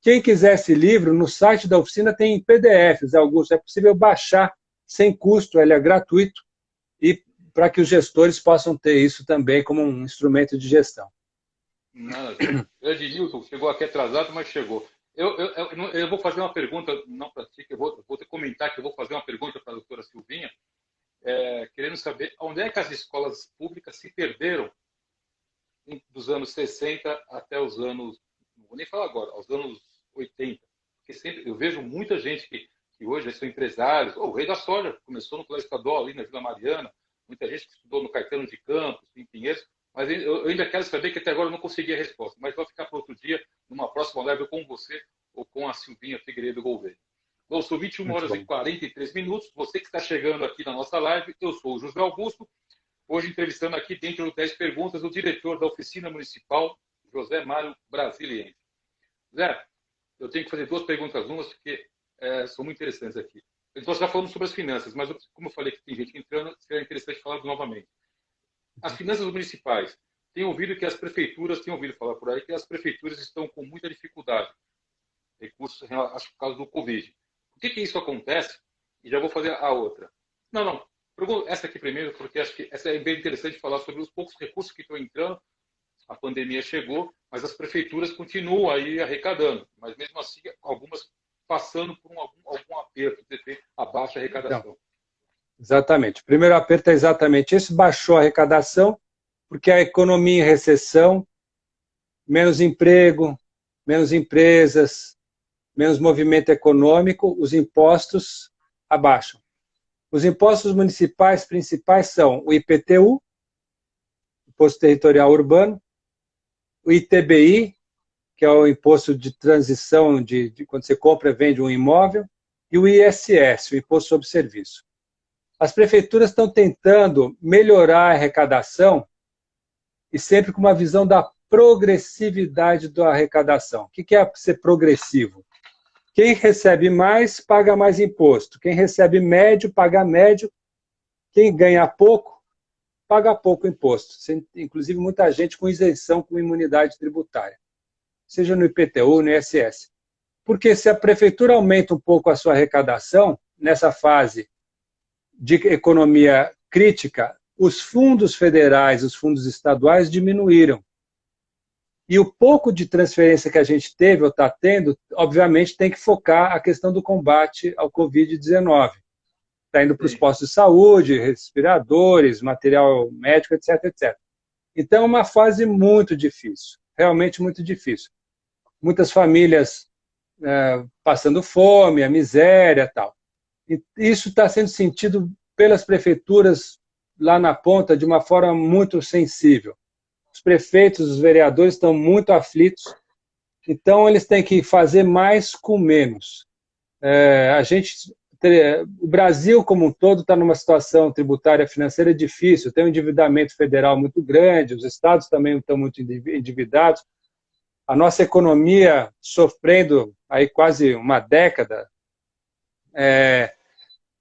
Quem quiser esse livro, no site da oficina tem PDFs, Augusto, é possível baixar sem custo, ele é gratuito, e para que os gestores possam ter isso também como um instrumento de gestão. Grande Nilton, chegou aqui atrasado, mas chegou. Eu vou fazer uma pergunta, não para ti, que eu vou te comentar que eu vou fazer uma pergunta para a doutora Silvinha, querendo saber onde é que as escolas públicas se perderam dos anos 60 até os anos, não vou nem falar agora, aos anos 80. Porque sempre, eu vejo muita gente que hoje são empresários, o Rei da Soja começou no Colégio Estadual ali na Vila Mariana, muita gente que estudou no Caetano de Campos, em Pinheiros, mas eu ainda quero saber, que até agora eu não consegui a resposta, mas vai ficar para outro dia, numa próxima live com você ou com a Silvinha Figueiredo Gouveia. Bom, são 21 horas e 43 minutos, você que está chegando aqui na nossa live, eu sou o José Augusto, hoje entrevistando aqui, dentro de 10 perguntas, o diretor da Oficina Municipal, José Mário Brasiliense. Zé, eu tenho que fazer 2 perguntas numas, porque são muito interessantes aqui. Nós já falamos sobre as finanças, mas como eu falei que tem gente entrando, seria interessante falar novamente. As finanças municipais, tenho ouvido que as prefeituras, tenho ouvido falar por aí, que as prefeituras estão com muita dificuldade. Recursos, acho por causa do Covid. Por que isso acontece? E já vou fazer a outra. Não. Essa aqui primeiro, porque acho que essa é bem interessante falar sobre os poucos recursos que estão entrando. A pandemia chegou, mas as prefeituras continuam aí arrecadando. Mas mesmo assim, algumas passando por algum aperto, de ter a baixa arrecadação. Então, exatamente. O primeiro aperto é exatamente esse, baixou a arrecadação, porque a economia em recessão, menos emprego, menos empresas, menos movimento econômico, os impostos abaixam. Os impostos municipais principais são o IPTU, Imposto Territorial Urbano, o ITBI, que é o Imposto de Transição, de quando você compra e vende um imóvel, e o ISS, o Imposto sobre Serviço. As prefeituras estão tentando melhorar a arrecadação e sempre com uma visão da progressividade da arrecadação. O que é ser progressivo? Quem recebe mais, paga mais imposto. Quem recebe médio, paga médio. Quem ganha pouco, paga pouco imposto. Inclusive, muita gente com isenção, com imunidade tributária. Seja no IPTU, no ISS. Porque se a prefeitura aumenta um pouco a sua arrecadação, nessa fase de economia crítica, os fundos federais, os fundos estaduais diminuíram. E o pouco de transferência que a gente teve ou está tendo, obviamente, tem que focar a questão do combate ao Covid-19. Está indo para os postos de saúde, respiradores, material médico, etc, etc. Então, é uma fase muito difícil, realmente muito difícil. Muitas famílias passando fome, a miséria e tal. E isso está sendo sentido pelas prefeituras lá na ponta de uma forma muito sensível. Os prefeitos, os vereadores estão muito aflitos, então eles têm que fazer mais com menos. O Brasil como um todo está numa situação tributária financeira difícil, tem um endividamento federal muito grande, os estados também estão muito endividados, a nossa economia sofrendo aí quase uma década,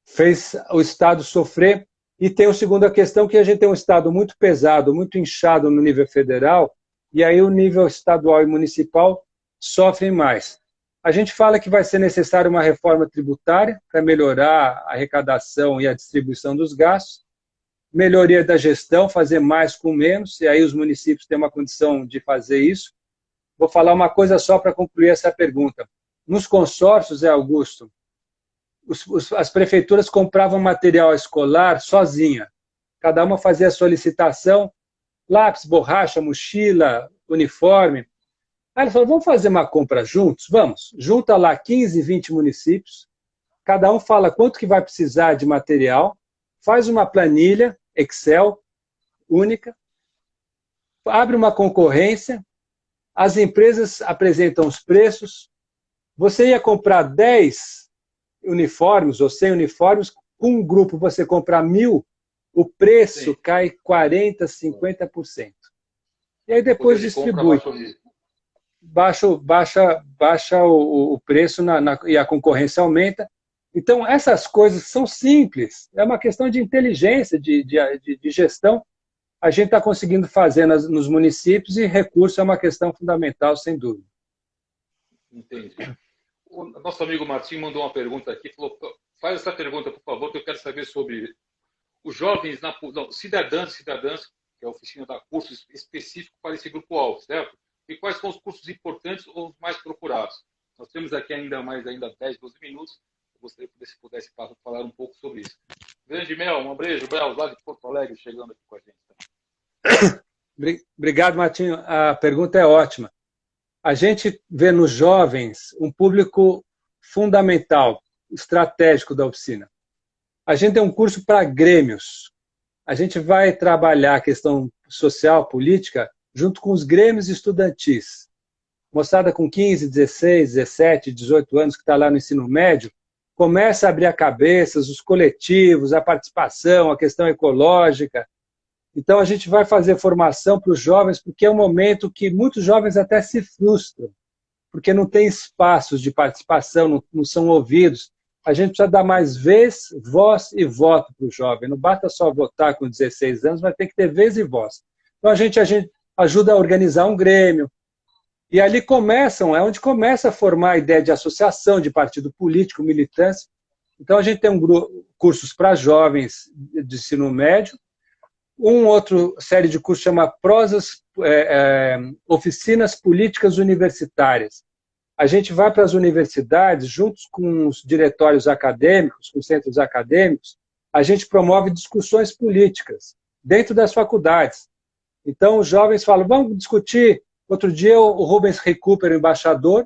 fez o Estado sofrer. E tem a segunda questão, que a gente tem um Estado muito pesado, muito inchado no nível federal, e aí o nível estadual e municipal sofrem mais. A gente fala que vai ser necessária uma reforma tributária para melhorar a arrecadação e a distribuição dos gastos, melhoria da gestão, fazer mais com menos, e aí os municípios têm uma condição de fazer isso. Vou falar uma coisa só para concluir essa pergunta. Nos consórcios, Augusto, as prefeituras compravam material escolar sozinha. Cada uma fazia a solicitação, lápis, borracha, mochila, uniforme. Aí eles falaram, vamos fazer uma compra juntos? Vamos. Junta lá 15, 20 municípios, cada um fala quanto que vai precisar de material, faz uma planilha, Excel, única, abre uma concorrência, as empresas apresentam os preços, você ia comprar 10 uniformes ou 100 uniformes, com um grupo você comprar 1.000, o preço cai 40%, 50%. E aí depois distribui. Baixa o preço e a concorrência aumenta. Então, essas coisas são simples. É uma questão de inteligência, de gestão. A gente está conseguindo fazer nos municípios e recurso é uma questão fundamental, sem dúvida. Entendi. O nosso amigo Martim mandou uma pergunta aqui, falou, faz essa pergunta, por favor, que eu quero saber sobre os jovens, cidadãs, que é a oficina da cursos específico para esse grupo-alvo, certo? E quais são os cursos importantes ou os mais procurados? Nós temos aqui ainda 10, 12 minutos, eu gostaria que você pudesse falar um pouco sobre isso. Grande Mel, um beijo, Mel, lá de Porto Alegre, chegando aqui com a gente. Obrigado, Martinho. A pergunta é ótima. A gente vê nos jovens um público fundamental, estratégico da oficina. A gente tem um curso para grêmios. A gente vai trabalhar a questão social, política, junto com os grêmios estudantis. Moçada com 15, 16, 17, 18 anos que está lá no ensino médio, começa a abrir a cabeça, os coletivos, a participação, a questão ecológica. Então, a gente vai fazer formação para os jovens, porque é um momento que muitos jovens até se frustram, porque não tem espaços de participação, não são ouvidos. A gente precisa dar mais vez, voz e voto para o jovem. Não basta só votar com 16 anos, mas tem que ter vez e voz. Então, a gente ajuda a organizar um grêmio. E ali é onde começa a formar a ideia de associação, de partido político, militância. Então, a gente tem cursos para jovens de ensino médio, outro série de cursos chama Oficinas Políticas Universitárias. A gente vai para as universidades, juntos com os diretórios acadêmicos, com os centros acadêmicos, a gente promove discussões políticas dentro das faculdades. Então, os jovens falam, vamos discutir. Outro dia, o Rubens Recupero, o embaixador,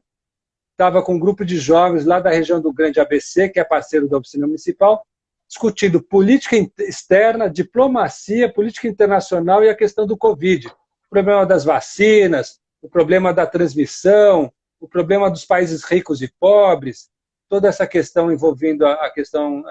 estava com um grupo de jovens lá da região do Grande ABC, que é parceiro da oficina municipal, discutindo política externa, diplomacia, política internacional e a questão do Covid. O problema das vacinas, o problema da transmissão, o problema dos países ricos e pobres, toda essa questão envolvendo a questão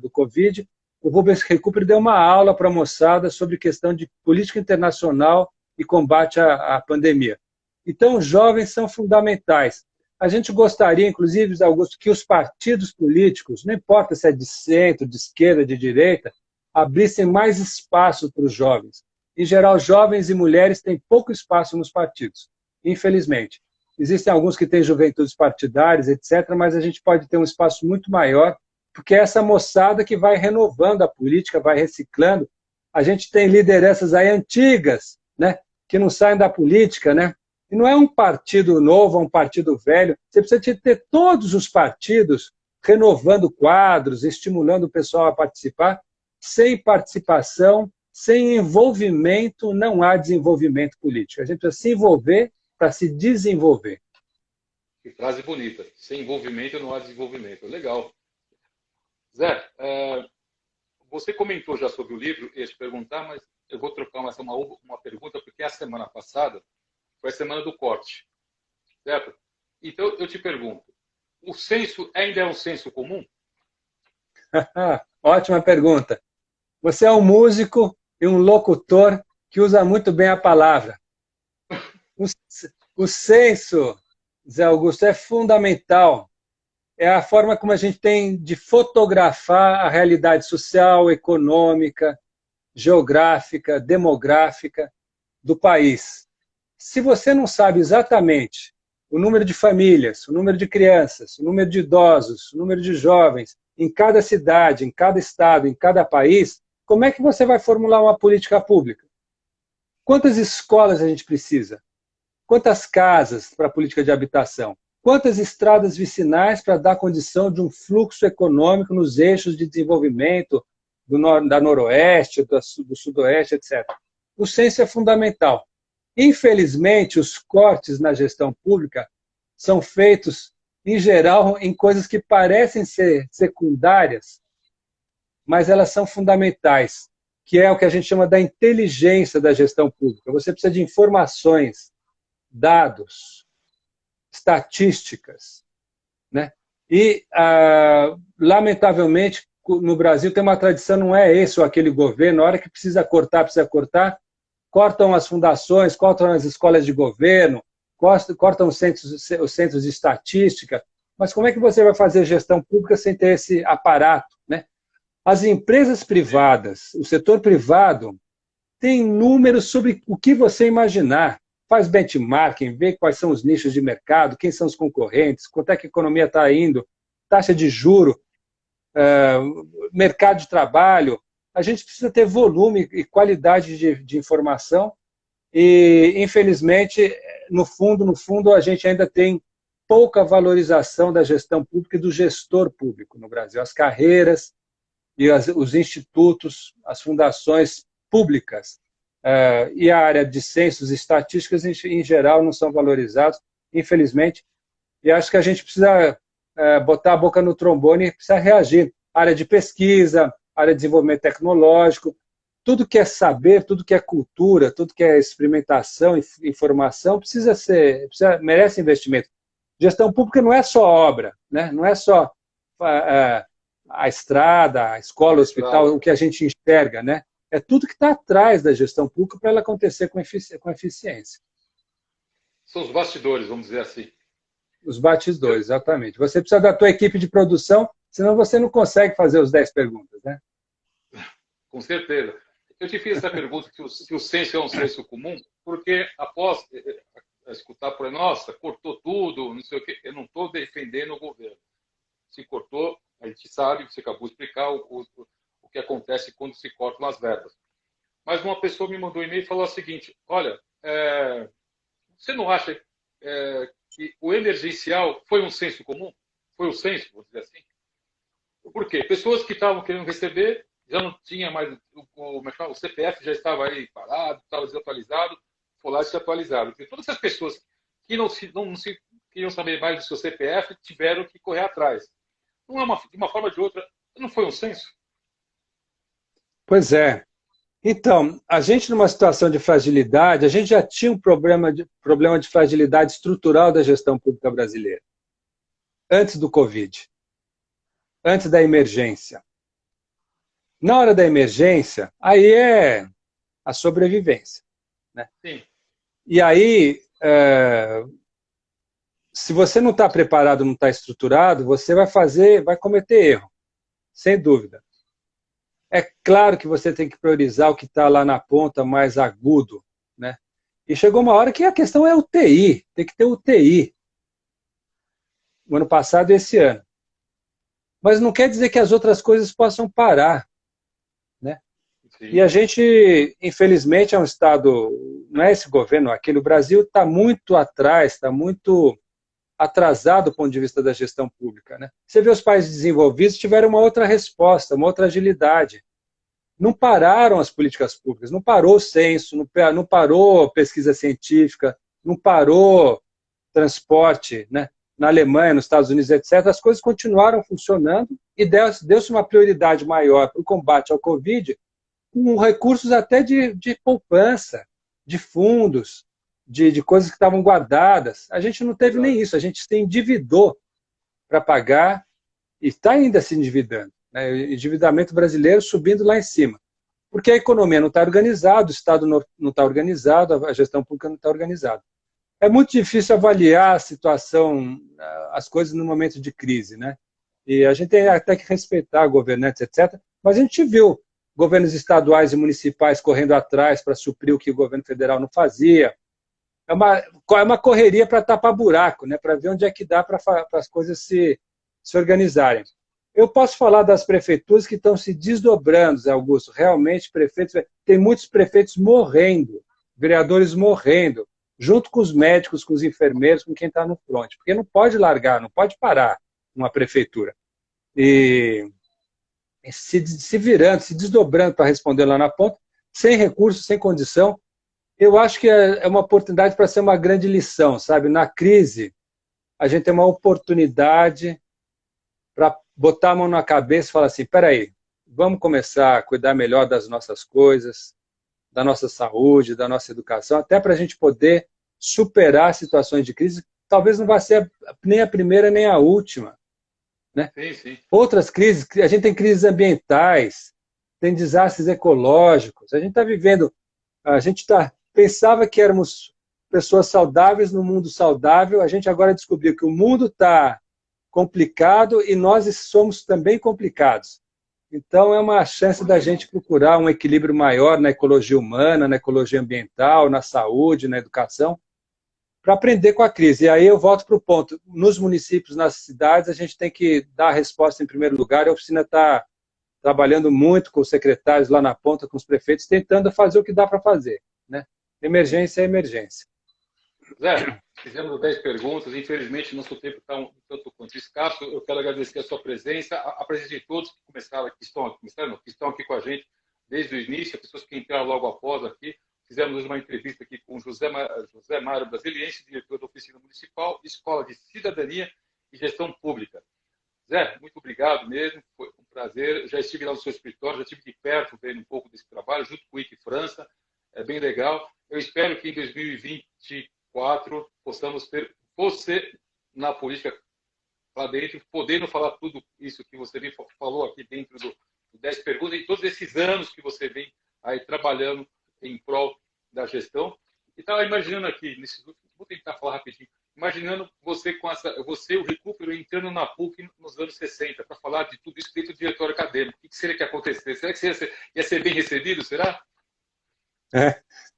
do Covid. O Rubens Recupero deu uma aula para a moçada sobre questão de política internacional e combate à pandemia. Então, os jovens são fundamentais. A gente gostaria, inclusive, Augusto, que os partidos políticos, não importa se é de centro, de esquerda, de direita, abrissem mais espaço para os jovens. Em geral, jovens e mulheres têm pouco espaço nos partidos, infelizmente. Existem alguns que têm juventudes partidárias, etc., mas a gente pode ter um espaço muito maior, porque é essa moçada que vai renovando a política, vai reciclando. A gente tem lideranças aí antigas, né, que não saem da política, né? E não é um partido novo, é um partido velho. Você precisa ter todos os partidos renovando quadros, estimulando o pessoal a participar. Sem participação, sem envolvimento, não há desenvolvimento político. A gente precisa se envolver para se desenvolver. Que frase bonita. Sem envolvimento não há desenvolvimento. Legal. Zé, você comentou já sobre o livro, ia te perguntar, mas eu vou trocar uma pergunta, porque a semana passada foi a semana do corte, certo? Então, eu te pergunto, o senso ainda é um senso comum? Ótima pergunta. Você é um músico e um locutor que usa muito bem a palavra. O senso, Zé Augusto, é fundamental. É a forma como a gente tem de fotografar a realidade social, econômica, geográfica, demográfica do país. Se você não sabe exatamente o número de famílias, o número de crianças, o número de idosos, o número de jovens, em cada cidade, em cada estado, em cada país, como é que você vai formular uma política pública? Quantas escolas a gente precisa? Quantas casas para a política de habitação? Quantas estradas vicinais para dar condição de um fluxo econômico nos eixos de desenvolvimento da Noroeste, do Sudoeste, etc. O senso é fundamental. Infelizmente, os cortes na gestão pública são feitos, em geral, em coisas que parecem ser secundárias, mas elas são fundamentais, que é o que a gente chama da inteligência da gestão pública. Você precisa de informações, dados, estatísticas, né? E, lamentavelmente, no Brasil tem uma tradição, não é esse ou aquele governo, na hora que precisa cortar, cortam as fundações, cortam as escolas de governo, cortam os centros de estatística, mas como é que você vai fazer gestão pública sem ter esse aparato, né? As empresas privadas, o setor privado, tem números sobre o que você imaginar. Faz benchmarking, vê quais são os nichos de mercado, quem são os concorrentes, quanto é que a economia está indo, taxa de juro, mercado de trabalho. A gente precisa ter volume e qualidade de informação e, infelizmente, no fundo, a gente ainda tem pouca valorização da gestão pública e do gestor público no Brasil. As carreiras e os institutos, as fundações públicas e a área de censos e estatísticas, em geral, não são valorizados, infelizmente. E acho que a gente precisa botar a boca no trombone e precisa reagir. Área de pesquisa, área de desenvolvimento tecnológico, tudo que é saber, tudo que é cultura, tudo que é experimentação, informação, merece investimento. Gestão pública não é só obra, né? Não é só a estrada, a escola, o hospital, o que a gente enxerga, né? É tudo que está atrás da gestão pública para ela acontecer com eficiência. São os bastidores, vamos dizer assim. Os bastidores, exatamente. Você precisa da tua equipe de produção, senão você não consegue fazer os 10 perguntas, né? Com certeza. Eu te fiz essa pergunta, se o senso é um senso comum, porque após escutar por nossa, cortou tudo, não sei o quê, eu não estou defendendo o governo. Se cortou, a gente sabe, você acabou de explicar o que acontece quando se cortam as verbas. Mas uma pessoa me mandou um e-mail e falou o seguinte, olha, você não acha que o emergencial foi um senso comum? Foi o senso, vou dizer assim? Por quê? Pessoas que estavam querendo receber, já não tinha mais, o CPF já estava aí parado, estava desatualizado, foi lá e se atualizaram. E todas essas pessoas que não queriam saber mais do seu CPF tiveram que correr atrás. Não é de uma forma ou de outra, não foi um senso? Pois é. Então, a gente numa situação de fragilidade, a gente já tinha um problema de fragilidade estrutural da gestão pública brasileira. Antes do Covid. Antes da emergência. Na hora da emergência, aí é a sobrevivência. né? Sim. E aí, se você não está preparado, não está estruturado, você vai cometer erro, sem dúvida. É claro que você tem que priorizar o que está lá na ponta mais agudo, né? E chegou uma hora que a questão é UTI, tem que ter UTI. O ano passado e esse ano. Mas não quer dizer que as outras coisas possam parar, né? Sim. E a gente, infelizmente, é um Estado, não é esse governo aqui no Brasil, está muito atrás, está muito atrasado do ponto de vista da gestão pública, né? Você vê os países desenvolvidos tiveram uma outra resposta, uma outra agilidade. Não pararam as políticas públicas, não parou o censo, não parou pesquisa científica, não parou transporte, né? Na Alemanha, nos Estados Unidos, etc., as coisas continuaram funcionando e deu-se uma prioridade maior para o combate ao Covid, com recursos até de poupança, de fundos, de coisas que estavam guardadas. A gente não teve nem isso, a gente se endividou para pagar e está ainda se endividando. Né? O endividamento brasileiro subindo lá em cima. Porque a economia não está organizada, o Estado não está organizado, a gestão pública não está organizada. É muito difícil avaliar a situação, as coisas no momento de crise, né? E a gente tem até que respeitar governantes, etc. Mas a gente viu governos estaduais e municipais correndo atrás para suprir o que o governo federal não fazia. É uma correria para tapar buraco, né? Para ver onde é que dá para as coisas se organizarem. Eu posso falar das prefeituras que estão se desdobrando, Zé Augusto. Realmente, prefeitos, tem muitos prefeitos morrendo, vereadores morrendo, junto com os médicos, com os enfermeiros, com quem está no front. Porque não pode largar, não pode parar uma prefeitura. E se virando, se desdobrando para responder lá na ponta, sem recursos, sem condição. Eu acho que é uma oportunidade para ser uma grande lição, sabe? Na crise, a gente tem uma oportunidade para botar a mão na cabeça e falar assim, peraí, vamos começar a cuidar melhor das nossas coisas, da nossa saúde, da nossa educação, até para a gente poder superar situações de crise. Talvez não vá ser nem a primeira nem a última. Né? Sim, sim. Outras crises, a gente tem crises ambientais, tem desastres ecológicos, a gente está vivendo, pensava que éramos pessoas saudáveis no mundo saudável, a gente agora descobriu que o mundo está complicado e nós somos também complicados. Então, é uma chance da gente procurar um equilíbrio maior na ecologia humana, na ecologia ambiental, na saúde, na educação, para aprender com a crise. E aí eu volto para o ponto. Nos municípios, nas cidades, a gente tem que dar a resposta em primeiro lugar. A oficina está trabalhando muito com os secretários lá na ponta, com os prefeitos, tentando fazer o que dá para fazer. Né? Emergência é emergência. Zé, fizemos 10 perguntas. Infelizmente, nosso tempo está um tanto quanto escasso. Eu quero agradecer a sua presença, a presença de todos que começaram aqui, que estão aqui com a gente desde o início, as pessoas que entraram logo após aqui. Fizemos hoje uma entrevista aqui com José Mário Brasiliense, diretor da Oficina Municipal, Escola de Cidadania e Gestão Pública. Zé, muito obrigado mesmo, foi um prazer. Já estive lá no seu escritório, já estive de perto vendo um pouco desse trabalho, junto com o IC França, é bem legal. Eu espero que em 2024 possamos ter você na política lá dentro, podendo falar tudo isso que você falou aqui dentro do 10 perguntas, e todos esses anos que você vem aí trabalhando em prol da gestão. E estava imaginando aqui, vou tentar falar rapidinho, imaginando você com o Recupero entrando na PUC nos anos 60 para falar de tudo isso dentro do diretório acadêmico. O que seria que ia acontecer? Será que você ia ser bem recebido, será?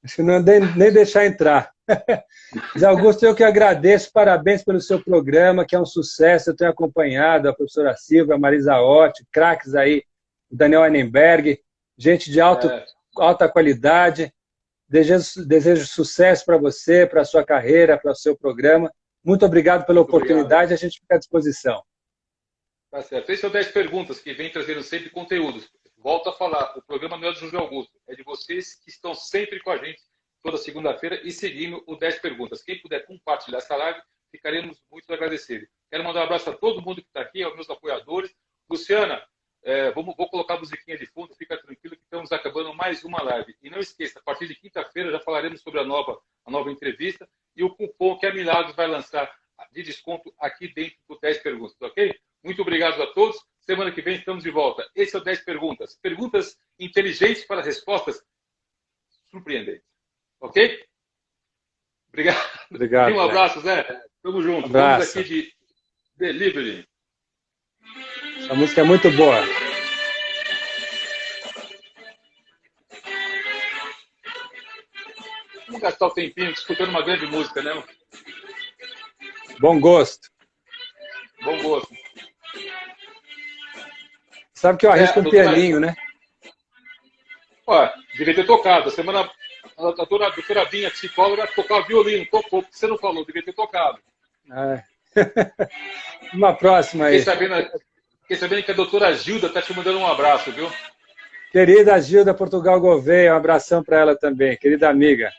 Acho que não é nem deixar entrar. Zé Augusto, eu que agradeço, parabéns pelo seu programa, que é um sucesso, eu tenho acompanhado a professora Silvia, a Marisa Hort, craques aí, o Daniel Annenberg, gente de alta qualidade. Desejo sucesso para você, para a sua carreira, para o seu programa. Muito obrigado pela oportunidade, a gente fica à disposição. Tá certo. Esse é o 10 perguntas, que vem trazendo sempre conteúdos. Volto a falar, o programa não é do José Augusto, é de vocês que estão sempre com a gente toda segunda-feira e seguindo o 10 perguntas. Quem puder compartilhar essa live, ficaremos muito agradecidos. Quero mandar um abraço a todo mundo que está aqui, aos meus apoiadores. Luciana, vou colocar a musiquinha de fundo, fica tranquilo que estamos acabando mais uma live. E não esqueça, a partir de quinta-feira já falaremos sobre a nova entrevista e o cupom que a Milagros vai lançar de desconto aqui dentro do 10 perguntas, ok? Muito obrigado a todos. Semana que vem estamos de volta. Esse é o 10 perguntas. Perguntas inteligentes para respostas surpreendentes. Ok? Obrigado. Obrigado. Um abraço, Zé. Tamo junto. Abraço. Vamos aqui de Delivery. Essa música é muito boa. Vamos gastar o tempinho escutando uma grande música, né? Bom gosto. Bom gosto. Sabe que eu arrisco um pianinho, né? Ó, devia ter tocado. A doutora Vinha, psicóloga, tocava violino, tocou. Por que você não falou? Devia ter tocado. É. Uma próxima aí. Fiquei sabendo que a doutora Gilda está te mandando um abraço, viu? Querida Gilda Portugal Gouveia, um abração para ela também, querida amiga.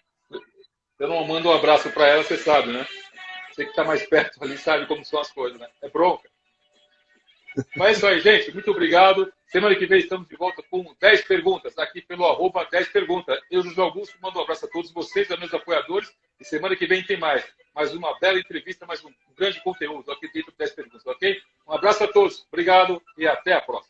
Eu não mando um abraço para ela, você sabe, né? Você que está mais perto ali sabe como são as coisas, né? É bronca. Mas é isso aí, gente. Muito obrigado. Semana que vem estamos de volta com 10 perguntas, aqui pelo @10perguntas. Eu, José Augusto, mando um abraço a todos vocês, a meus apoiadores. E semana que vem tem mais uma bela entrevista, mais um grande conteúdo aqui dentro do 10 perguntas, ok? Um abraço a todos. Obrigado e até a próxima.